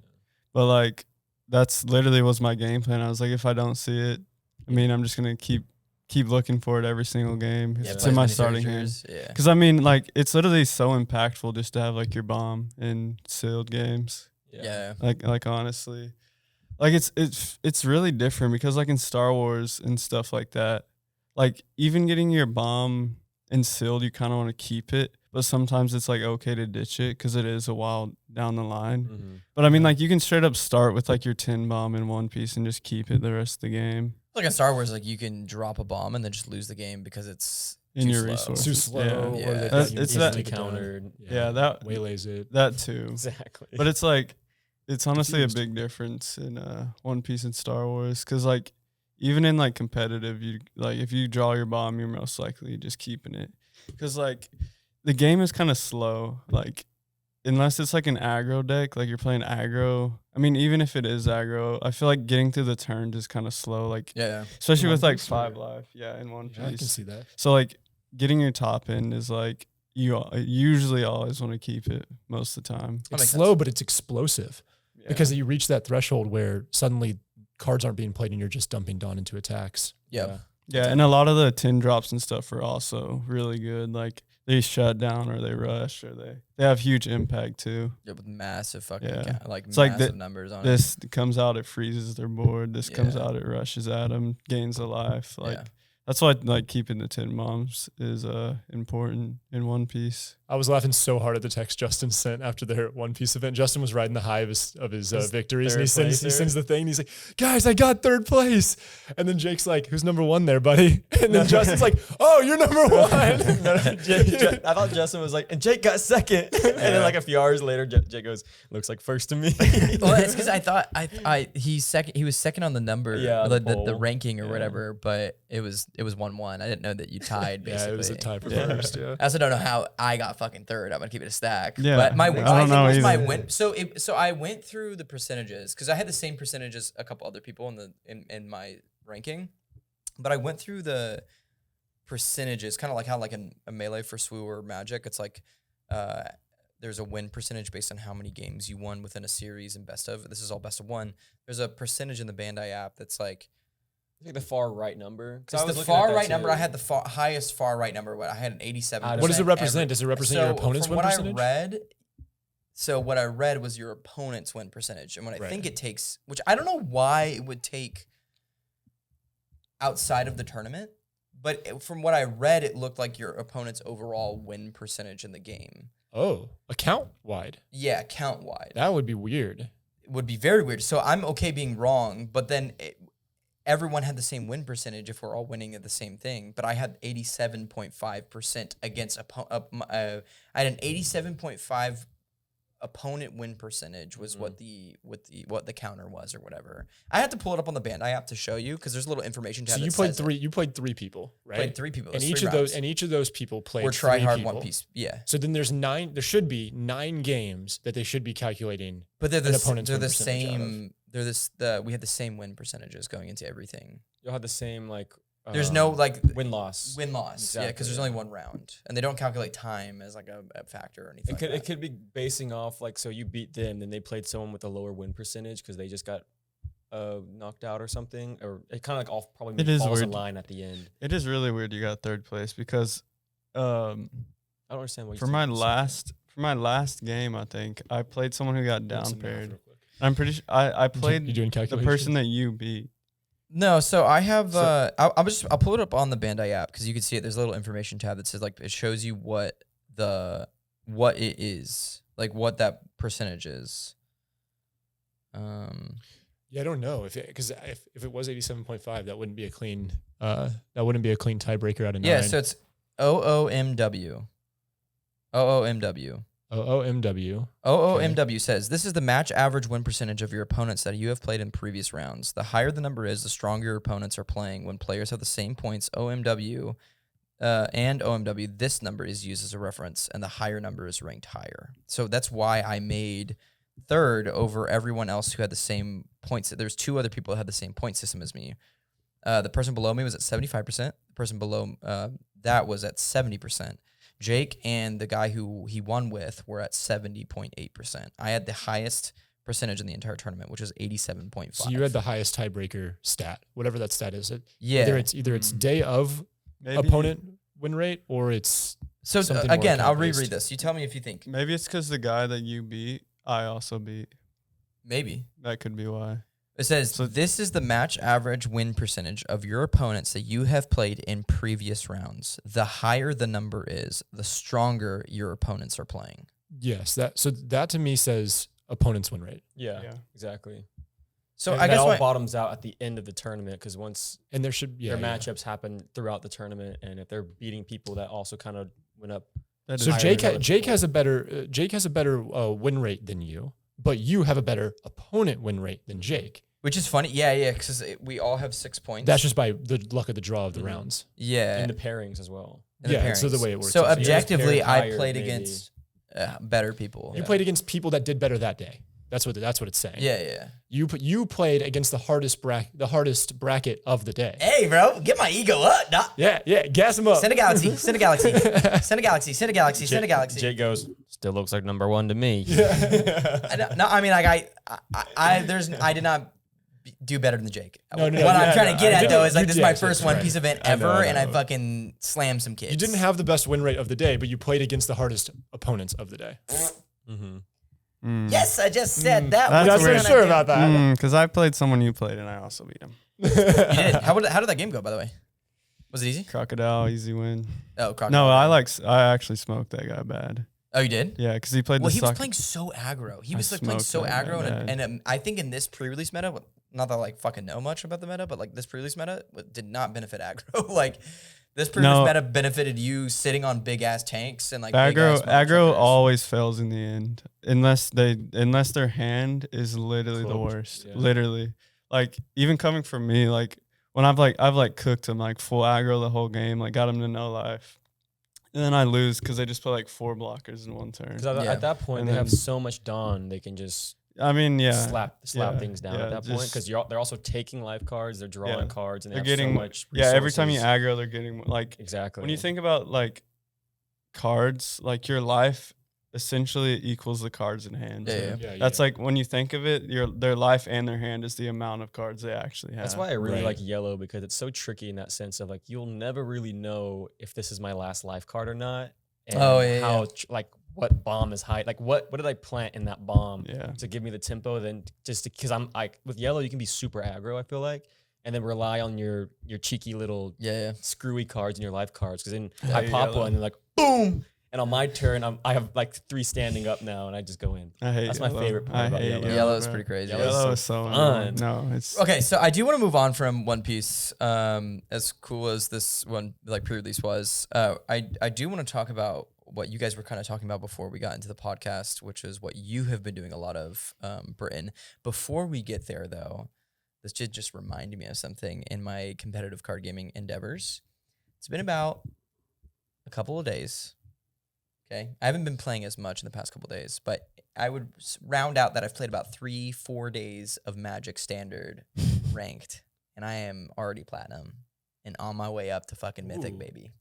but like that's literally was my game plan. I was like, if I don't see it, I mean, I'm just gonna keep looking for it every single game. Yeah, It's play in my as many starting hand. searchers. Yeah. Because I mean, like, it's literally so impactful just to have like your bomb in sealed games. Yeah. Like honestly, like it's really different, because like in Star Wars and stuff like that, like even getting your bomb in sealed, you kind of want to keep it, but sometimes it's like okay to ditch it because it is a while down the line. Mm-hmm. But I mean, like you can straight up start with like your 10 bomb in one piece and just keep it the rest of the game Like in Star Wars, like you can drop a bomb and then just lose the game because it's in too your slow. resources. Too slow. Yeah. Or that That's- you it's easily that- get down. countered. Yeah, that waylays it. that too. Exactly. But it's like, it's honestly a Confused. big difference in One Piece and Star Wars, because like even in like competitive, you like if you draw your bomb, you're most likely just keeping it, because like the game is kind of slow. Like unless it's like an aggro deck, like you're playing aggro. I mean, even if it is aggro, I feel like getting through the turns is kind of slow. Like Yeah. especially One with like Piece, 5 or- life, yeah, in One Yeah, I can Piece. see that. So like getting your top end is like you usually always want to keep it most of the time. That It's makes slow, but it's explosive Yeah. because you reach that threshold where suddenly cards aren't being played and you're just dumping Dawn into attacks. Yeah. Yeah, and a lot of the 10 drops and stuff are also really good. Like they shut down or they rush or they have huge impact too. Yeah, with massive fucking It's massive like numbers on this comes out, it freezes their board. This comes Yeah. out, it rushes at them, gains a life. Like Yeah. that's why like keeping the 10 bombs is important in One Piece. I was laughing so hard at the text Juston sent after their One Piece event. Juston was riding the high of his victories, and he sends the thing. And he's like, "Guys, I got 3rd place." And then Jake's like, "Who's number 1 there, buddy?" And then Justin's like, "Oh, you're number 1." I thought Justin was like, and Jake got 2nd. And then like a few hours later, Jake goes, "Looks like 1st to me." Well, it's because I thought he was second on the number, the ranking or whatever, but it was 1-1. I didn't know that you tied. Basically, Yeah, it was a tie for first. Yeah. I also don't know how I got fucking 3rd. I'm gonna keep it a stack. Yeah, but my I don't know was my either. win. So I went through the percentages because I had the same percentage as a couple other people in my ranking, but I went through the percentages, kind of like how like a melee for SWU or Magic. It's like there's a win percentage based on how many games you won within a series and best of. This is all best of 1. There's a percentage in the Bandai app that's like. Like the far right number. It's the far right number. I had the highest far right number. I had an 87%. What does it represent? Does it represent your opponent's win percentage? What I read was your opponent's win percentage. And what I think it takes, which I don't know why it would take outside of the tournament, but from what I read, it looked like your opponent's overall win percentage in the game. Oh, account wide. Yeah, count wide. That would be weird. It would be very weird. So I'm okay being wrong, but then everyone had the same win percentage if we're all winning at the same thing. But I had 87.5% against I had an 87.5 opponent win percentage was what the counter was or whatever. I had to pull it up on the Bandai app to show you because there's a little information tab. So you played 3. You played 3 people, right? Played 3 people. And each of those people played. Or try 3 hard people. One Piece. Yeah. So then there's 9. There should be 9 games that they should be calculating. But they're an opponent's they're win the percentage out of. same. We had the same win percentages going into everything. You'll have the same like. There's no like win-loss. Win-loss. Exactly, Yeah, because there's only 1 round. And they don't calculate time as like a factor or anything. It could be basing off like, so you beat them, then they played someone with a lower win percentage because they just got knocked out or something, or it kind of like all probably falls in line at the end. It is really weird you got 3rd place because I don't understand what for my last game, I think I played someone who got down paired. I'm pretty sure I played You doing the calculations? person that you beat. No, so I have. I'll pull it up on the Bandai app because you can see it. There's a little information tab that says like it shows you what it is, like what that percentage is. Yeah, I don't know if it was 87.5, that wouldn't be a clean tiebreaker out of 9. Yeah, so it's OOMW. OOMW. OOMW. OOMW says, this is the match average win percentage of your opponents that you have played in previous rounds. The higher the number is, the stronger your opponents are playing. When players have the same points, OMW and OMW, this number is used as a reference, and the higher number is ranked higher. So that's why I made 3rd over everyone else who had the same points. There's 2 other people that had the same point system as me. The person below me was at 75%. The person below that was at 70%. Jake and the guy who he won with were at 70.8%. I had the highest percentage in the entire tournament, which was 87.5. So you had the highest tiebreaker stat, whatever that stat is. Yeah. Either it's day of opponent win rate or it's so something more again. I'll account-based. reread this. You tell me if you think Maybe it's because the guy that you beat, I also beat. maybe. That could be why. It says, this is the match average win percentage of your opponents that you have played in previous rounds. The higher the number is, the stronger your opponents are playing. Yes, that to me says opponent's win rate. Yeah, exactly. So and I guess that all bottoms out at the end of the tournament because once there should their matchups happen throughout the tournament, and if they're beating people that also kind of went up. So Jake has a better win rate than you, but you have a better opponent win rate than Jake. Which is funny. Yeah, because we all have 6 points. That's just by the luck of the draw of the rounds. Yeah. In the pairings as well. So the way it works. So is objectively, I played maybe. against better people. You played against people that did better that day. That's what it's saying. Yeah. You played against the hardest bracket of the day. Hey, bro, get my ego up, doc. Yeah, gas him up. Send a galaxy, send a galaxy, send a galaxy, send a galaxy, send a galaxy. Jake goes, still looks like number 1 to me. No, I mean, like I did not do better than Jake. No, what I'm trying to get at though is like this is my Yes, first right. One Piece event ever, and I fucking slammed some kids. You didn't have the best win rate of the day, but you played against the hardest opponents of the day. Yes, I just said that. That's I'm not weird. so sure about that. Because I played someone you played and I also beat him. You did. How did that game go, by the way? Was it easy? Crocodile, easy win. Oh, Crocodile. No, I actually smoked that guy bad. Oh, you did? Yeah, because he played Well, the he was soccer. playing so aggro. He I was like playing so smoked that aggro, guy and I think in this pre-release meta, not that I like fucking know much about the meta, but like this pre-release meta did not benefit aggro. Like this pre-release meta benefited you sitting on big ass tanks and like aggro always fails in the end unless their hand is literally the worst. Yeah. Literally, like even coming from me, like when I've cooked him like full aggro the whole game, like got him to no life. And then I lose because they just put like 4 blockers in one turn. Because at that point, And they then- have so much Dawn, they can just I mean, yeah, slap yeah, things down yeah, at that point. Because they're also taking life cards, they're drawing Yeah. cards, and they're they have getting so much resources. every time you aggro, they're getting like Exactly. when you think about like cards, like your life essentially equals the cards in hand. Yeah, too. yeah. That's like when you think of it, their life and their hand is the amount of cards they actually have. That's why I really Right. like yellow, because it's so tricky in that sense of like you'll never really know if this is my last life card or not. And like what bomb is high, like what did I plant in that bomb Yeah. to give me the tempo? Then just because I'm like with yellow, you can be super aggro, I feel like, and then rely on your cheeky little screwy cards and your life cards. Because then I hate pop yellow. one and like boom, and on my turn I have like 3 standing up now, and I just go in. I hate That's my yellow. favorite part I about hate yellow. Yellow's bro. pretty crazy. Yellow It's is so fun. annoying. No, it's Okay, so I do want to move on from One Piece. As cool as this one like pre-release was, I do want to talk about what you guys were kind of talking about before we got into the podcast, which is what you have been doing a lot of, Britton. Before we get there, though, this just reminded me of something in my competitive card gaming endeavors. It's been about a couple of days. Okay, I haven't been playing as much in the past couple of days, but I would round out that I've played about 3-4 days of Magic Standard ranked, and I am already platinum and on my way up to fucking Mythic, baby.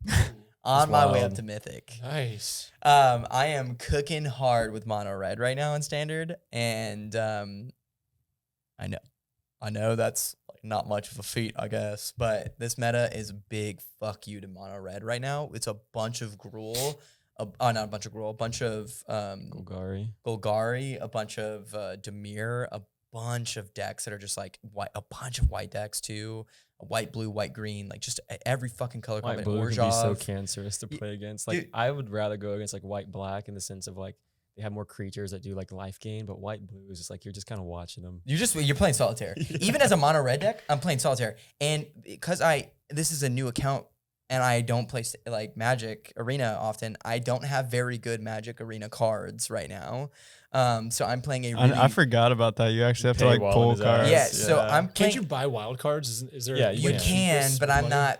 On my way up to Mythic. Nice. I am cooking hard with mono red right now in Standard, and I know that's not much of a feat, I guess, but this meta is a big fuck you to mono red right now. It's a bunch of Gruul. Not a bunch of Gruul, a bunch of Golgari, a bunch of Demir, a bunch of decks that are just like white, a bunch of white decks too, white, blue, white, green, like just every fucking color White combination. blue can be so Orzhov. cancerous to play against. Like dude. I would rather go against like white black in the sense of like they have more creatures that do like life gain, but white blue is just like you're just kind of watching them. You're playing solitaire. Even as a mono red deck, I'm playing solitaire, and because this is a new account. And I don't play like Magic Arena often. I don't have very good Magic Arena cards right now. So I'm playing a really... I forgot about that. You actually have to like Paywall pull is ours. cards. Yeah, so I'm playing... Can't you buy wild cards? Is there? Yeah, You Yeah. can, but I'm not...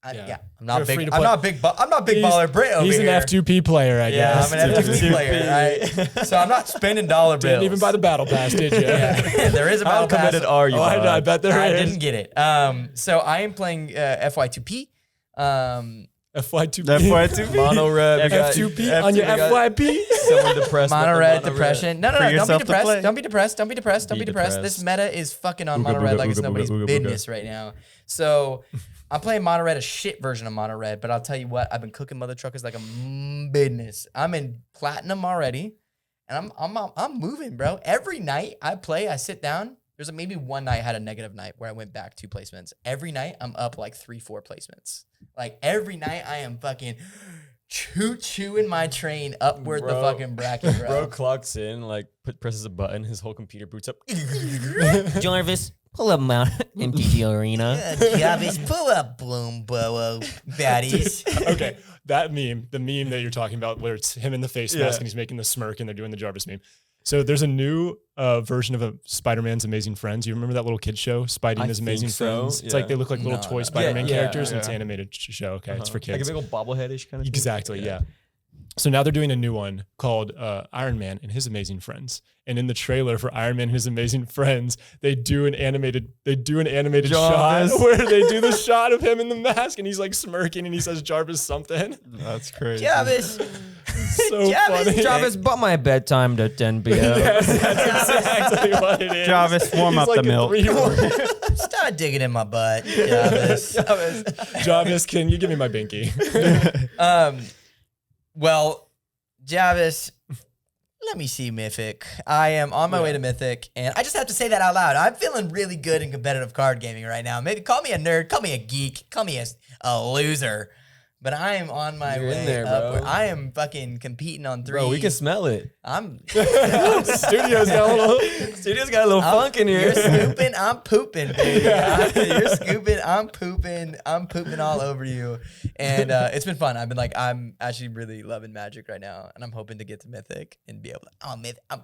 I'm You're not free big. to I'm play. not big. I'm not big baller Brit over He's here. an F2P player, I Yeah, guess. I'm an F2P player. Right? So I'm not spending dollar bills. Didn't even buy the battle pass, did you? Yeah. There is a battle How committed pass. are you? I bet there I is. didn't get it. So I am playing FY2P. FY2P. FY2P. Mono red. F2P on your FYP. Someone depressed. Mono red depression. No, For don't be yourself to depressed. play. Don't be depressed. Don't be depressed. Don't Be be depressed. This meta is fucking on mono red like it's nobody's business right now. So I'm playing mono red, a shit version of mono red, but I'll tell you what, I've been cooking mother truckers like a business. I'm in platinum already, and I'm moving, bro. Every night I play, I sit down. There's maybe one night I had a negative night where I went back 2 placements. Every night I'm up like 3-4 placements. Like every night I am fucking choo-chooing my train upward the Bro. fucking bracket, bro. Bro clocks in, like presses a button, his whole computer boots up. Jarvis, pull up Mount MTG Arena. Jarvis, pull up Bloom Boa baddies. Okay, that meme, the meme that you're talking about, where it's him in the face mask and he's making the smirk and they're doing the Jarvis meme. So there's a new version of a Spider-Man's Amazing Friends. You remember that little kid show, Spidey and His Amazing so, Friends? It's yeah. like they look like little No, toy no. Spider-Man Yeah, characters, and it's yeah. an animated show. Okay, it's for Like a kids. big old bobbleheadish kind of thing. Exactly, yeah. So now they're doing a new one called Iron Man and His Amazing Friends. And in the trailer for Iron Man and His Amazing Friends, they do an animated shot where they do the shot of him in the mask and he's like smirking and he says Jarvis something. That's crazy. Jarvis. So funny. Jarvis, but my bedtime to 10 p.m. Yes, that's exactly what it is. Jarvis, warm He's up like the milk. Start digging in my butt, Jarvis. Jarvis, can you give me my binky? Well, Jarvis, let me see Mythic. I am on my way to Mythic, and I just have to say that out loud. I'm feeling really good in competitive card gaming right now. Maybe call me a nerd, call me a geek, call me a loser. But I am on my way in there, upward. bro. I am fucking competing on 3. Bro, we can smell it. Studio's got a little funk in here. You're scooping, I'm pooping, baby. You're scooping, I'm pooping. I'm pooping all over you. And it's been fun. I'm actually really loving Magic right now. And I'm hoping to get to Mythic and be able to,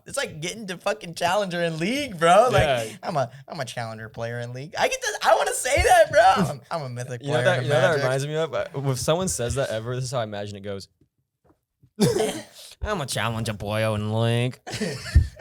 it's like getting to fucking Challenger in League, bro. Like, I'm a Challenger player in League. I want to say that, bro. I'm a Mythic player. You know that reminds me of? If someone says that ever, this is how I imagine it goes. I'm a challenger boyo in Link.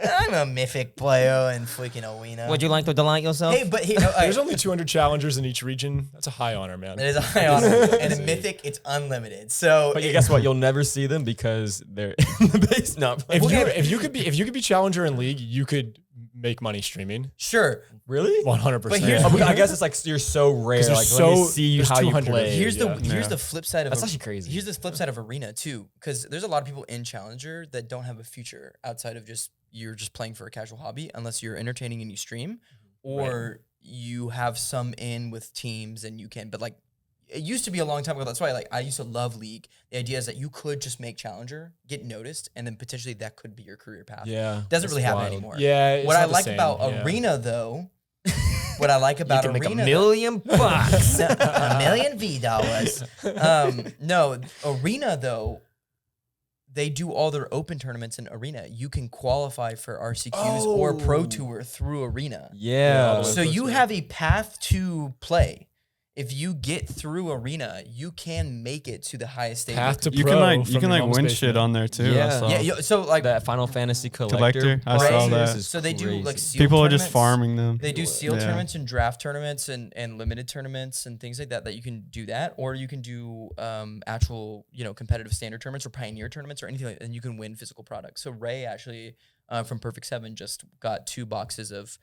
I'm a Mythic player in freaking Arena. Would you like to delight yourself? Hey, but There's only 200 challengers in each region. That's a high honor, man. it is a high honor. And in Mythic, it's unlimited. So, But guess what? You'll never see them because they're in the base. Not If you could be challenger in League, you could make money streaming. sure. really. 100%. But here's- I guess it's like you're so rare. Like, let me see there's how you 200 play. Here's Yeah. the flip side of That's actually crazy. Here's the flip side of Arena too, because there's a lot of people in Challenger that don't have a future outside of you're just playing for a casual hobby, unless you're entertaining and you stream, or you have some in with teams and you can. But like, it used to be a long time ago. That's why I used to love League. The idea is that you could just make Challenger, get noticed, and then potentially that could be your career path. Yeah, Doesn't that's really happen wild. anymore. Yeah. It's What I not the like same, about yeah. Arena though. What I like about you can Arena make $1 million bucks. $1 million V. No, Arena though, they do all their open tournaments in Arena. You can qualify for RCQs or Pro Tour through Arena. Yeah. So you have a path to play. If you get through Arena, you can make it to the highest stage. Path to You pro can like from you can your like mom's win basement. shit on there too. I Yeah. saw. So like that Final Fantasy collector. I saw that. So they do like seal People are just tournaments. farming them. They do seal Yeah. tournaments and draft tournaments and limited tournaments and things like that you can do that, or you can do actual competitive standard tournaments or pioneer tournaments or anything like that, and you can win physical products. So Ray actually from Perfect 7 just got 2 boxes of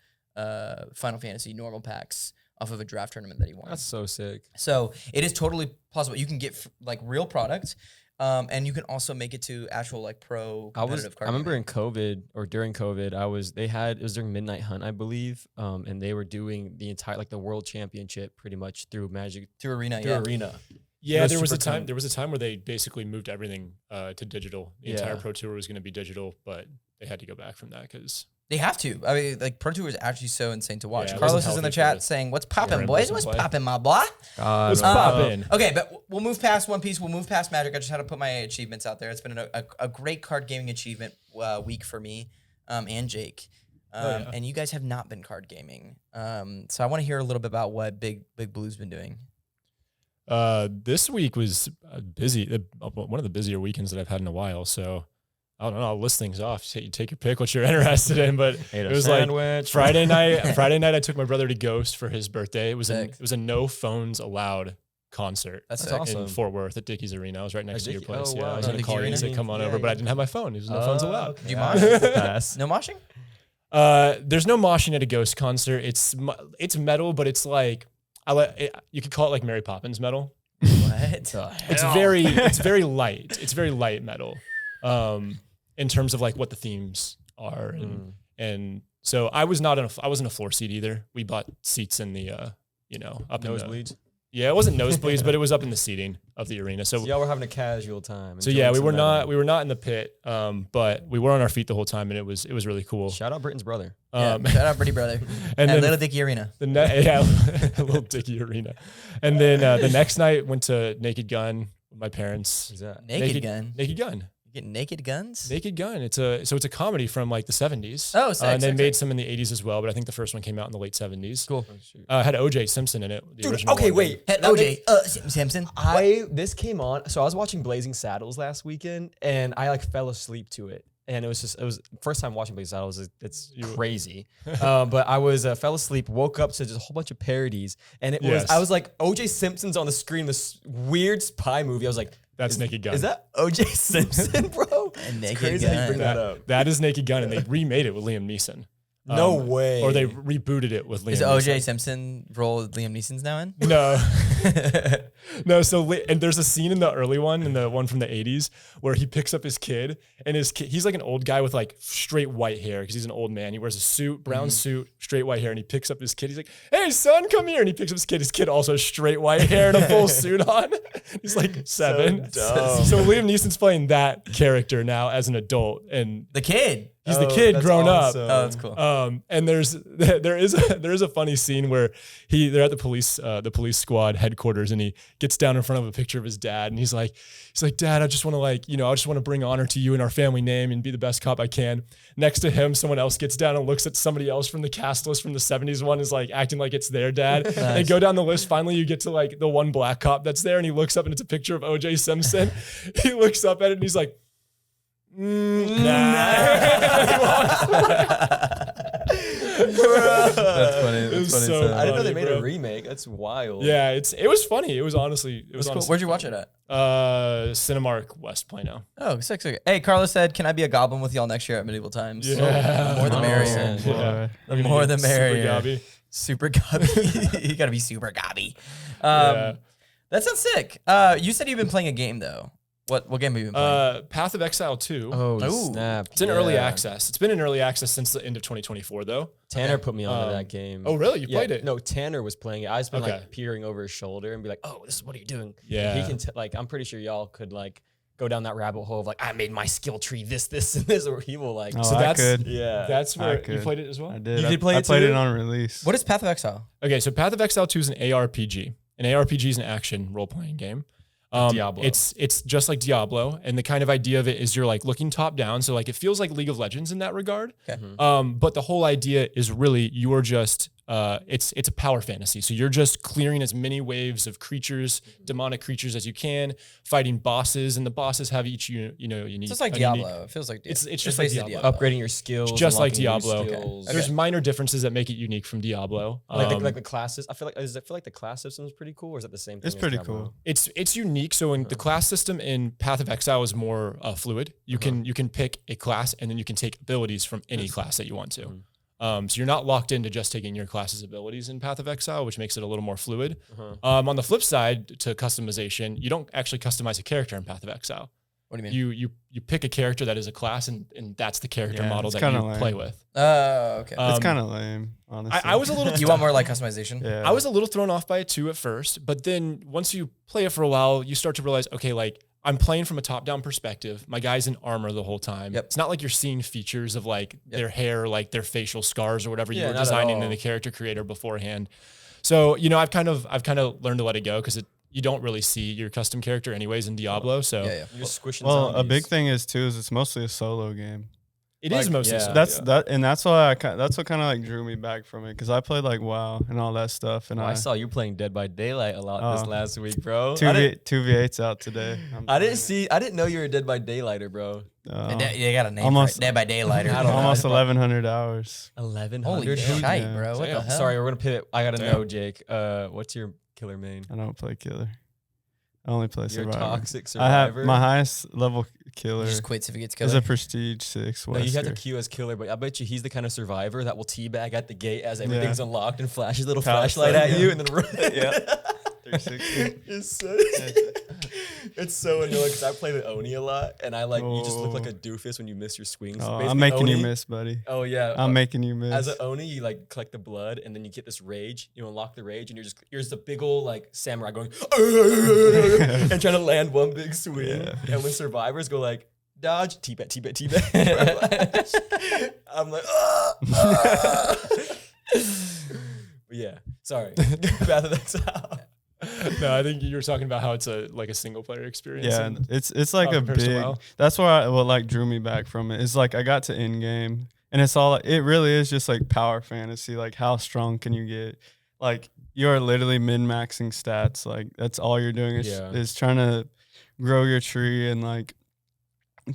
Final Fantasy normal packs off of a draft tournament that he won. That's so sick. So it is totally possible. You can get like real product, and you can also make it to actual like pro competitive I card remember gaming. in COVID or during COVID, it was during Midnight Hunt, I believe, and they were doing the entire like the World Championship pretty much through Magic through Arena. through Yeah. Arena. Yeah, It was there was a super time. cool. There was a time where they basically moved everything to digital. The entire Yeah. Pro Tour was going to be digital, but they had to go back from that because They have to. I mean, like Pro Tour is actually so insane to watch. Yeah, it Carlos wasn't is in the healthy chat for saying, "What's popping, in boys? person What's play. popping, my boy?" let's pop in. Okay, but we'll move past One Piece. We'll move past Magic. I just had to put my achievements out there. It's been a great card gaming achievement week for me and Jake. Yeah. And you guys have not been card gaming. So I want to hear a little bit about what Big Blue's been doing. This week was busy. One of the busier weekends that I've had in a while. So I don't know. I'll list things off. You take your pick, what you're interested in. But it was like Friday night. Friday night, I took my brother to Ghost for his birthday. It was a no phones allowed concert. That's That's sick. awesome. In Fort Worth at Dickey's Arena. I was right next to your Dickey- place. oh, Yeah, wow. I was gonna Dickey's call you and say Arena? come on Yeah, over, but I yeah. didn't have my phone. There's no phones allowed. Do you Yeah. mosh? Pass. No moshing? There's no moshing at a Ghost concert. It's metal, but it's like you could call it like Mary Poppins metal. What? It's very light. It's very light metal, in terms of like what the themes are, and so I wasn't a floor seat either. We bought seats in the up in the Nosebleeds. Yeah, it wasn't nosebleeds, but it was up in the seating of the arena. So Y'all were having a casual time. so yeah, we were not in the pit, but we were on our feet the whole time, and it was really cool. Shout out Britton's brother. Yeah, shout out Pretty Brother. and At then Little Dicky Arena. a little Dickey Arena, and then the next night went to Naked Gun with my parents. Who's that? Naked Gun. Naked Gun. You get Naked Guns? Naked Gun. It's a comedy from like the 70s. Oh, sick, and they sick, made sick. some in the 80s as well, but I think the first one came out in the late 70s. Cool. Had O.J. Simpson in it. The Dude, original okay, one. wait. Hey, That OJ, makes- Simpson. This came on. So I was watching Blazing Saddles last weekend, and I like fell asleep to it. And it was first time watching Blazing Saddles. It's crazy. But I was fell asleep, woke up to just a whole bunch of parodies, and I was like, O.J. Simpson's on the screen. This weird spy movie. I was like, That's Naked Gun. Is that O.J. Simpson, bro? And It's Naked crazy how you bring Gun. that up. That is Naked Gun, and they remade it with Liam Neeson. No way. Or they rebooted it with Liam Is Neeson. O.J. Simpson role Liam Neeson's now in? No. No, and there's a scene in the early one, in the one from the 80s, where he picks up his kid, and he's like an old guy with like straight white hair because he's an old man. He wears a suit, brown suit, straight white hair, and he picks up his kid. He's like, "Hey, son, come here." And he picks up his kid. His kid also has straight white hair and a full suit on. He's like 7. So Liam Neeson's playing that character now as an adult, and The kid. he's the kid grown up. Oh, that's cool. And there is a funny scene where they're at the police squad headquarters, and he gets down in front of a picture of his dad, and he's like, "Dad, I just want to bring honor to you and our family name and be the best cop I can." Next to him, someone else gets down and looks at somebody else from the cast list from the 70s one, is like acting like it's their dad. They go down the list. Finally, you get to like the one black cop that's there, and he looks up and it's a picture of O.J. Simpson. He looks up at it and he's like, nah. That's funny. It was That's funny. so I didn't know they funny, made bro. a remake. That's wild. Yeah, it was funny. It was honestly Cool. Where'd you watch it at? Cinemark West Plano. Oh, sick, sick. Hey, Carlos said, "Can I be a goblin with y'all next year at Medieval Times?" Yeah. The more the merrier. Boy. The more the merrier. Gabby. Super gobby. You gotta be super gobby. Yeah. That sounds sick. You said you've been playing a game though. What game have you been playing? Path of Exile 2. Oh, Ooh. snap. It's in early access. It's been in early access since the end of 2024 though. Tanner put me onto that game. Oh, really? You played it? No, Tanner was playing it. I just been Okay. like peering over his shoulder and be like, "Oh, this is what are you doing?" Yeah. He can I'm pretty sure y'all could like go down that rabbit hole of like, I made my skill tree this, and this, or he will like. Oh, So I that's could. Yeah. That's I where you could. played it as well? I did. You I, did play I it played too? it on release. What is Path of Exile? Okay, so Path of Exile 2 is an ARPG. An ARPG is an action role-playing game. Diablo. It's just like Diablo, and the kind of idea of it is you're like looking top down, so like it feels like League of Legends in that regard. Okay. But the whole idea is really you are just it's a power fantasy. So you're just clearing as many waves of creatures, demonic creatures as you can, fighting bosses, and the bosses have each unique. It's just like a unique- Diablo. It feels like It's just like basically Diablo. upgrading your skills, just like unlocking new Diablo. skills. There's minor differences that make it unique from Diablo. Like the classes. I feel like the class system is pretty cool, or is that the same thing? It's as pretty Diablo? cool. It's unique. So in the class system in Path of Exile is more fluid. You can pick a class and then you can take abilities from any class that you want to. So you're not locked into just taking your class's abilities in Path of Exile, which makes it a little more fluid. On the flip side to customization, you don't actually customize a character in Path of Exile. What do you mean? You pick a character that is a class and that's the character Yeah, model it's that kinda you lame. play with. Oh, okay. It's kind of lame, honestly. I was a little you want more like customization? Yeah. I was a little thrown off by it too at first, but then once you play it for a while, you start to realize, okay, like I'm playing from a top-down perspective. My guy's in armor the whole time. Yep. It's not like you're seeing features of like their hair, like their facial scars or whatever you Yeah, were not at designing in all. the character creator beforehand. So, I've kind of learned to let it go because you don't really see your custom character anyways in Diablo. So Yeah, yeah. You're just squishing well, a zombies. big thing is too is it's mostly a solo game. it is like, mostly yeah. so. That's why that's what kind of like drew me back from it because I played like WoW and all that stuff and I saw you playing Dead by Daylight a lot this Oh. last week, bro. two V8s out today. I didn't know you were a Dead by Daylighter, bro. You got a name Almost- for it. Dead by Daylight. I don't know. almost 1,100 hours. 1100. Holy shite, Yeah. bro. What the Damn. hell? Sorry, we're gonna pivot. I gotta Damn. know, Jake. What's your killer main? I don't play killer. I only play You're a survivor. toxic I have survivor. my highest level killer He just quits if he gets is killed. a prestige 6. No, you have to Wesker. queue as killer, but I bet you he's the kind of survivor that will teabag at the gate as everything's Yeah. unlocked and flashes a little Power flashlight slide. at you and then run. Yeah. 360. It's so annoying because I play the Oni a lot, and you just look like a doofus when you miss your swings. Oh, Basically, I'm making you Oni- miss, buddy. Oh yeah, I'm making you miss. As an Oni, you like collect the blood, and then you get this rage. You unlock the rage, and you're just a big old like samurai going and trying to land one big swing. Yeah. And when survivors go like dodge, T-bat, T-bat, T-bat, I'm like, But yeah, sorry. Path of Exile. No, I think you were talking about how it's like a single player experience. Yeah, and it's like how a it compares to big. WoW. That's what like drew me back from it. Is like I got to in game, and it's all. It really is just like power fantasy. Like how strong can you get? Like you are literally min maxing stats. Like that's all you're doing is trying to grow your tree and like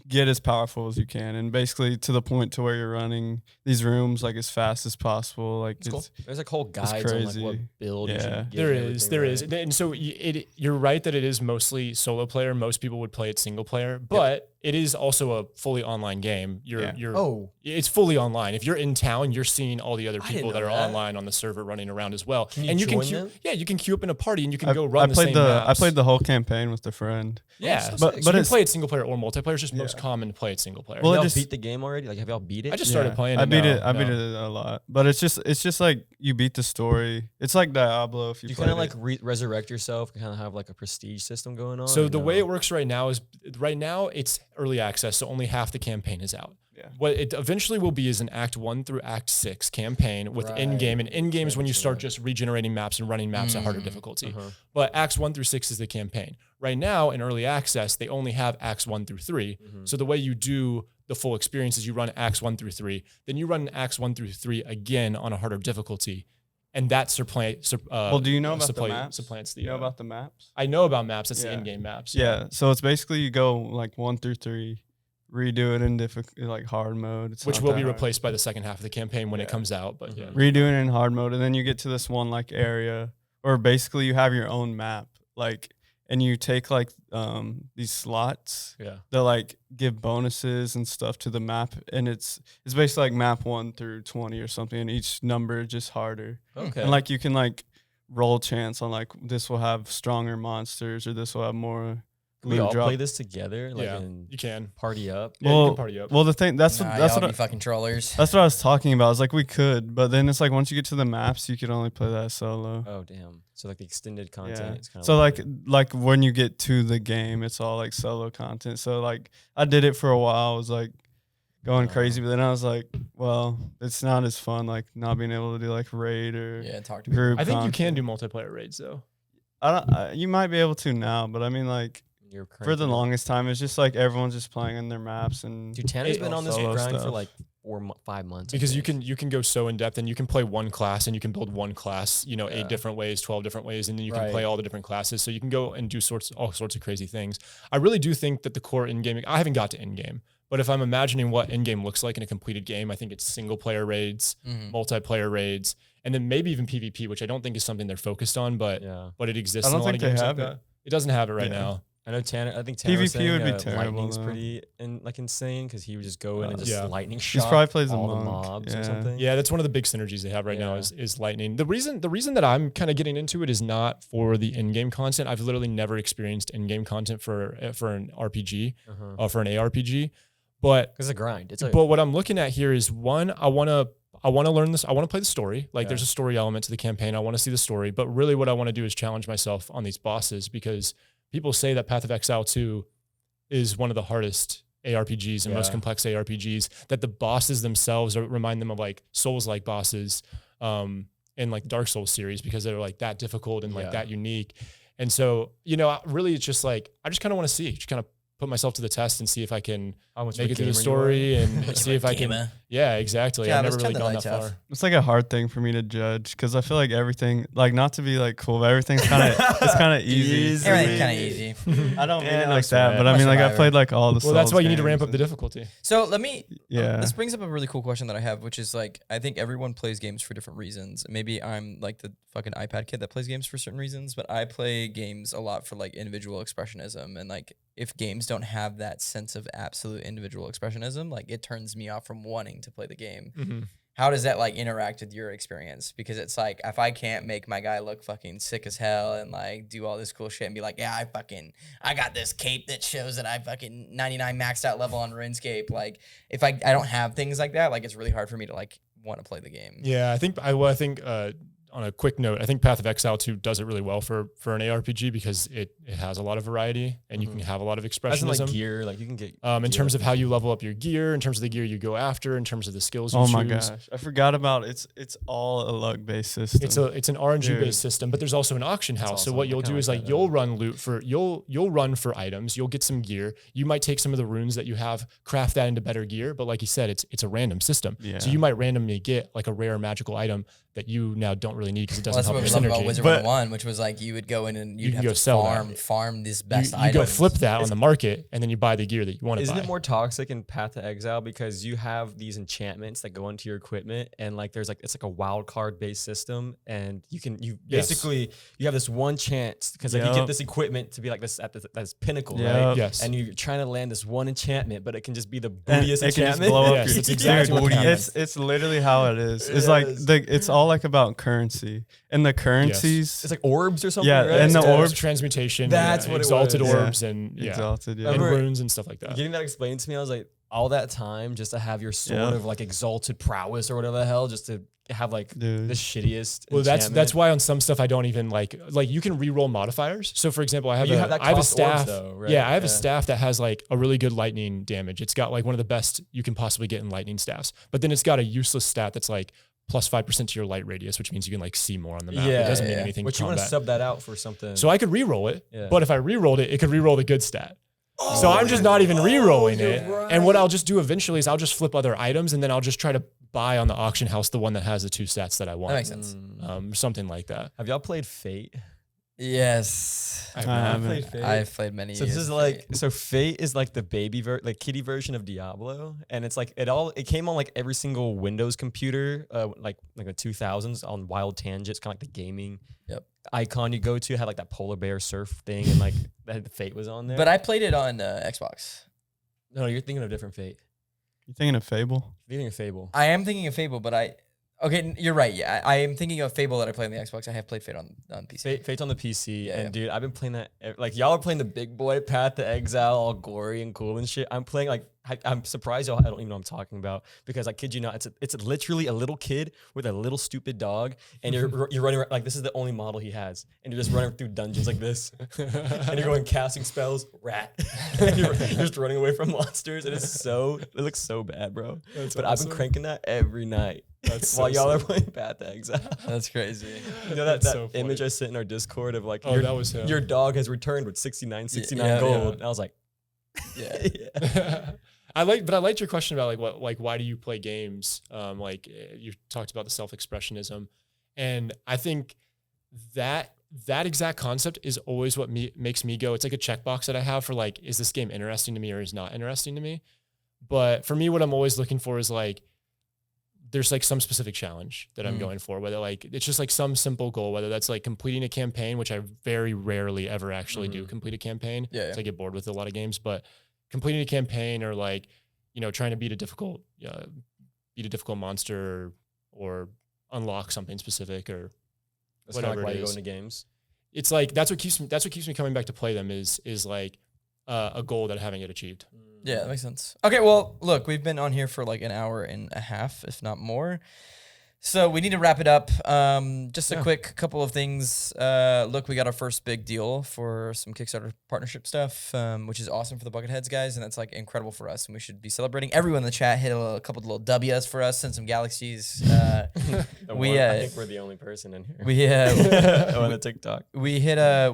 get as powerful as you can, and basically to the point to where you're running these rooms like as fast as possible. Like It's cool. There's like whole guides on like what build. Yeah. You should get There and is, everything, right? and so you're right that it is mostly solo player. Most people would play it single player, but it is also a fully online game. It's fully online. If you're in town, you're seeing all the other people that are online on the server running around as well. Can you and you join can them? you can queue up in a party and you can go run the same I maps. played the whole campaign with a friend. Yeah, so but sick. you can it's- play it single player or multiplayer. It's just most common to play it single player. Well, Have it y'all just- beat the game already? Like, have y'all beat it? I just started playing. I beat it. now. I beat it a lot, but it's just like you beat the story. It's like Diablo if you You kind kind of like resurrect yourself, kind of have like a prestige system going on. So or the no? way it works right now is it's early access, so only half the campaign is out. Yeah. What it eventually will be is an Act 1 through Act 6 campaign with in-game. And in-game is when you start just regenerating maps and running maps at harder difficulty. But Acts 1 through 6 is the campaign. Right now, in early access, they only have Acts 1 through 3. So the way you do the full experience is you run Acts 1 through 3. Then you run Acts 1 through 3 again on a harder difficulty. And that well, do you know about the maps? supplants the. You know about the maps? I know about maps. That's the Yeah. in-game maps. Yeah. So it's basically you go like 1 through 3, redo it in like hard mode. It's Which not will that be hard. replaced by the second half of the campaign when it comes out. But yeah. Redo it in hard mode, and then you get to this one like area, or basically you have your own map, like, and you take like these slots Yeah. that like give bonuses and stuff to the map, and it's basically like map 1 through 20 or something, and each number is just harder. Okay. And like you can like roll chance on like this will have stronger monsters or this will have more. Can we loot all drop. play this together? Like, Yeah. and You can. party up. Yeah, you Well, can party up. Well, the thing that's Nah, that's y'all what be fucking trollers. that's what I was talking about. It's like we could, but then it's like once you get to the maps, you could only play that solo. Oh damn! So like the extended content. Yeah. It's kind of So like when you get to the game, it's all like solo content. So like I did it for a while. I was like going crazy, but then I was like, well, it's not as fun like not being able to do like raid or Yeah, talk to me. group. I think you can content. do multiplayer raids though. You might be able to now, but I mean like you're for the cranking it. longest time, it's just like everyone's just playing on their maps and Dude, Tanner's It- been on this solo grind for stuff. like 5 months. I Because you think. can go so in depth and you can play one class and you can build one class, 8 different ways, 12 different ways, and then you can play Right. all the different classes. So you can go and do all sorts of crazy things. I really do think that the core in-game, I haven't got to in-game, but if I'm imagining what in-game looks like in a completed game, I think it's single player raids, multiplayer raids, and then maybe even PvP, which I don't think is something they're focused on, but Yeah. it exists I in a don't lot think of they games like have that. it. It doesn't have it right Yeah. now. I know Tanner. I think Tanner was PvP saying, would be terrible, lightning's though. pretty insane because he would just go in and just Yeah. lightning shot probably plays a all the monk, mobs or yeah. something. Yeah, that's one of the big synergies they have right now Yeah. is lightning. The reason that I'm kind of getting into it is not for the in-game content. I've literally never experienced in-game content for an RPG or for an ARPG. But Because it's a grind. It's what I'm looking at here is one, I want to learn this. I want to play the story. Like there's a story element to the campaign. I want to see the story. But really what I want to do is challenge myself on these bosses because people say that Path of Exile 2 is one of the hardest ARPGs and most complex ARPGs, that the bosses themselves remind them of like Souls-like bosses in like Dark Souls series because they're like that difficult and like that unique. And so, really it's just like, I just kind of want to see, just kind of put myself to the test and see if I can make it through the story and see if I can. Yeah, exactly. Yeah, I've never let's really turn the gone that lights off. far. it's like a hard thing for me to judge because I feel like everything, like not to be like cool, but everything's kind of it's kind of easy. Everything's kind of easy. I don't mean it no like sweat. that, but I mean like I Survivor. played like all the. Well, that's Souls why you need to ramp games up the and- difficulty. So let me. Yeah. This brings up a really cool question that I have, which is like, I think everyone plays games for different reasons. Maybe I'm like the fucking iPad kid that plays games for certain reasons, but I play games a lot for like individual expressionism. And like, if games don't have that sense of absolute individual expressionism, like it turns me off from wanting to play the game. How does that like interact with your experience? Because it's like, if I can't make my guy look fucking sick as hell and like do all this cool shit and be like, yeah, I got this cape that shows that I fucking 99 maxed out level on RuneScape. Like if I don't have things like that, like it's really hard for me to like want to play the game. Yeah, I think on a quick note, I think Path of Exile 2 does it really well for an ARPG because it has a lot of variety and you can have a lot of expressionism. As in like gear, like you can get in terms of how you level up your gear, in terms of the gear you go after, in terms of the skills you Oh choose. my gosh, I forgot about it's all a luck-based system. It's an RNG based system, but there's also an auction house. awesome. So what I you'll kinda do is like like that, you'll run loot for you'll run for items, you'll get some gear. You might take some of the runes that you have, craft that into better gear, but like you said, it's a random system. Yeah. So you might randomly get like a rare magical item that you now don't really need because it doesn't That's help what your we love about synergy. Wizard But- 101, which was like you would go in and You you'd can have go to sell that. farm this best You item. go flip that on the market and then you buy the gear that you want to Isn't buy. it more toxic in Path to Exile because you have these enchantments that go into your equipment and like there's like it's like a wild card based system and you Yes. basically you have this one chance because like you Yep. get this equipment to be like this at this pinnacle, Yep. right? Yes. And you're trying to land this one enchantment, but it can just be the And bootiest it can just enchantment. blow up Yes, your that's exactly what happens. It's literally how it is. It's like it's all like about currency and the currencies. It's like orbs or something. Yeah, right? and the Orbs, orbs- transmutation, That's what it exalted was. orbs, and Exalted, yeah. and Remember- runes and stuff like that. Getting that explained to me, I was like, all that time just to have your sort Yeah. of like exalted prowess or whatever the hell, just to have like Dude. the shittiest. Well, that's enchantment. why on some stuff I don't even like you can re-roll modifiers. So for example, I have you have that I have a cost orbs staff. though, right? Yeah, I have a Yeah. staff that has like a really good lightning damage. It's got like one of the best you can possibly get in lightning staffs. But then it's got a useless stat that's like plus 5% to your light radius, which means you can like see more on the map. Yeah, it doesn't mean yeah. anything. But to you want to combat. sub that out for something. So I could re-roll it, Yeah. but if I re-rolled it, it could re-roll the good stat. So I'm just not even re-rolling it. And what I'll just do eventually is I'll just flip other items and then I'll just try to buy on the auction house the one that has the 2 stats that I want. That makes sense. Something like that. Have y'all played Fate? Yes. I haven't. played Fate. I've played many. So this years is of like Fate. so Fate is like the baby like kiddie version of Diablo, and it's like it came on like every single Windows computer, like the 2000s on Wild Tangent. It's kind of like the gaming Yep. icon you go to had like that polar bear surf thing, and like that Fate was on there. But I played it on Xbox. no, you're thinking of a different Fate. You thinking of Fable? You're thinking of Fable. I am thinking of Fable, but okay, you're right. Yeah, I am thinking of Fable that I played on the Xbox. I have played Fate on PC. Fate's on the PC, Yeah, and yeah. dude, I've been playing that. Like y'all are playing the big boy Path to Exile, all gory and cool and shit. I'm playing like I'm surprised y'all. I don't even know what I'm talking about because I kid you not, it's literally a little kid with a little stupid dog, and you're running around, like this is the only model he has, and you're just running through dungeons like this, and you're going casting spells, rat, and you're just running away from monsters, and it looks so bad, bro. That's but I've been cranking that every night. That's while so y'all are sick. playing Path to Exile. That's crazy. You know that That's so image funny. I sent in our Discord of like, Oh, that was him. your dog has returned with 69 yeah, gold. yeah. And I was like, Yeah. yeah. I liked your question about why do you play games? You talked about the self-expressionism, and I think that exact concept is always what makes me go. It's like a checkbox that I have for like, is this game interesting to me or is not interesting to me? But for me, what I'm always looking for is like, there's like some specific challenge that I'm going for, whether like it's just like some simple goal, whether that's like completing a campaign, which I very rarely ever actually do complete a campaign. Yeah, yeah. So I get bored with a lot of games, but completing a campaign or like, trying to beat a difficult monster or unlock something specific or That's kind of whatever like why it you go is. into games. It's like, that's what keeps me coming back to play them is like a goal that I haven't yet achieved. Yeah, that makes sense. Okay, well, look, we've been on here for like an hour and a half, if not more. So we need to wrap it up. Just a quick couple of things. Look, we got our first big deal for some Kickstarter partnership stuff, which is awesome for the Bucketheads guys, and that's like incredible for us, and we should be celebrating. Everyone in the chat hit a couple of little W's for us, send some galaxies. I I think we're the only person in here. we on the TikTok. we hit a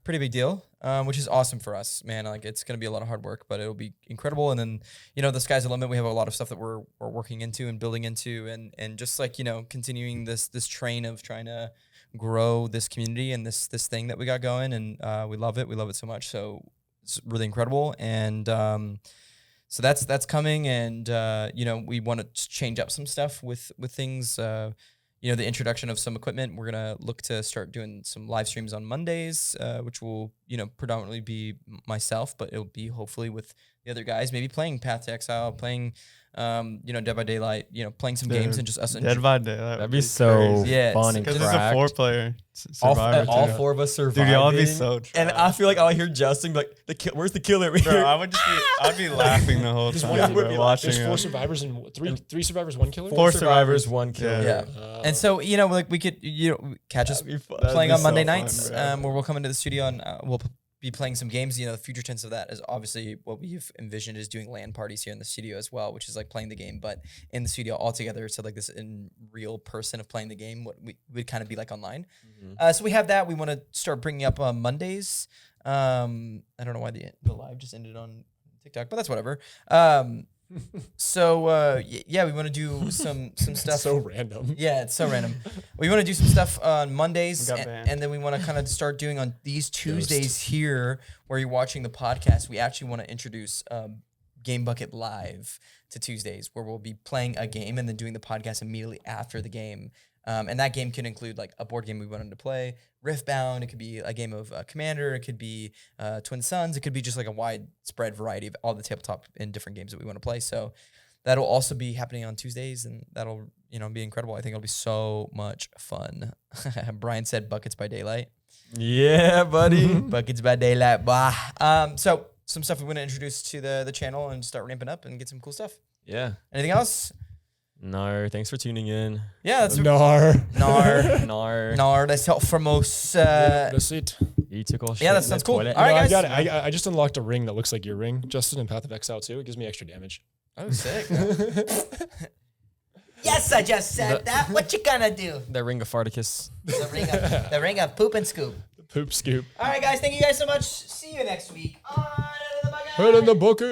pretty big deal, which is awesome for us, man. Like it's gonna be a lot of hard work, but it'll be incredible. And then the sky's the limit. We have a lot of stuff that we're working into and building into, and just like continuing this train of trying to grow this community and this thing that we got going, and we love it. We love it so much. So it's really incredible, and so that's coming, and we want to change up some stuff with things. The introduction of some equipment. We're gonna look to start doing some live streams on Mondays, which will predominantly be myself, but it'll be hopefully with the other guys, maybe playing Path to Exile, playing Dead by Daylight, playing some games and just us. Dead by Daylight. That'd be so Yeah, fun and because it's a cracked. 4-player All survivor. 4 of us surviving. Dude, y'all would be so trash. And I feel like I'll hear Justin be like, where's the killer? Bro, I'd be laughing the whole There's time, bro, watching There's 4 it. survivors and three survivors, 1 killer. 4 survivors, survivors, 1 killer. Yeah. And so, we could, catch us That'd be fun. playing be on Monday so fun, nights, bro. where we'll come into the studio and we'll be playing some games. The future tense of that is obviously what we've envisioned is doing LAN parties here in the studio as well, which is like playing the game, but in the studio all together. So like this in real person of playing the game, what we would kind of be like online. So we have that. We want to start bringing up Mondays. I don't know why the live just ended on TikTok, but that's whatever. We want to do some stuff. So random. Yeah, it's so random. We want to do some stuff on Mondays, We got banned. and then we want to kind of start doing on these Tuesdays here, where you're watching the podcast. We actually want to introduce Game Bucket Live to Tuesdays, where we'll be playing a game and then doing the podcast immediately after the game. And that game can include like a board game we wanted to play, Riftbound. It could be a game of Commander. It could be Twin Suns. It could be just like a widespread variety of all the tabletop and different games that we want to play. So that'll also be happening on Tuesdays, and that'll be incredible. I think it'll be so much fun. Brian said buckets by daylight. Yeah, buddy. Buckets by daylight. Bah. So some stuff we want to introduce to the channel and start ramping up and get some cool stuff. Yeah. Anything else? No, thanks for tuning in. Yeah, that's Nar. Nar. That's all from us. That's it. You took all shit. Yeah, that in sounds the cool. toilet. All right, I guys. got it. I just unlocked a ring that looks like your ring, Justin, in Path of Exile too. It gives me extra damage. Oh, sick. Yes, I just said that. What you gonna do? That ring of Farticus. The ring of poop and scoop. Poop scoop. All right, guys. Thank you guys so much. See you next week on the Bucket. Head in the bucket.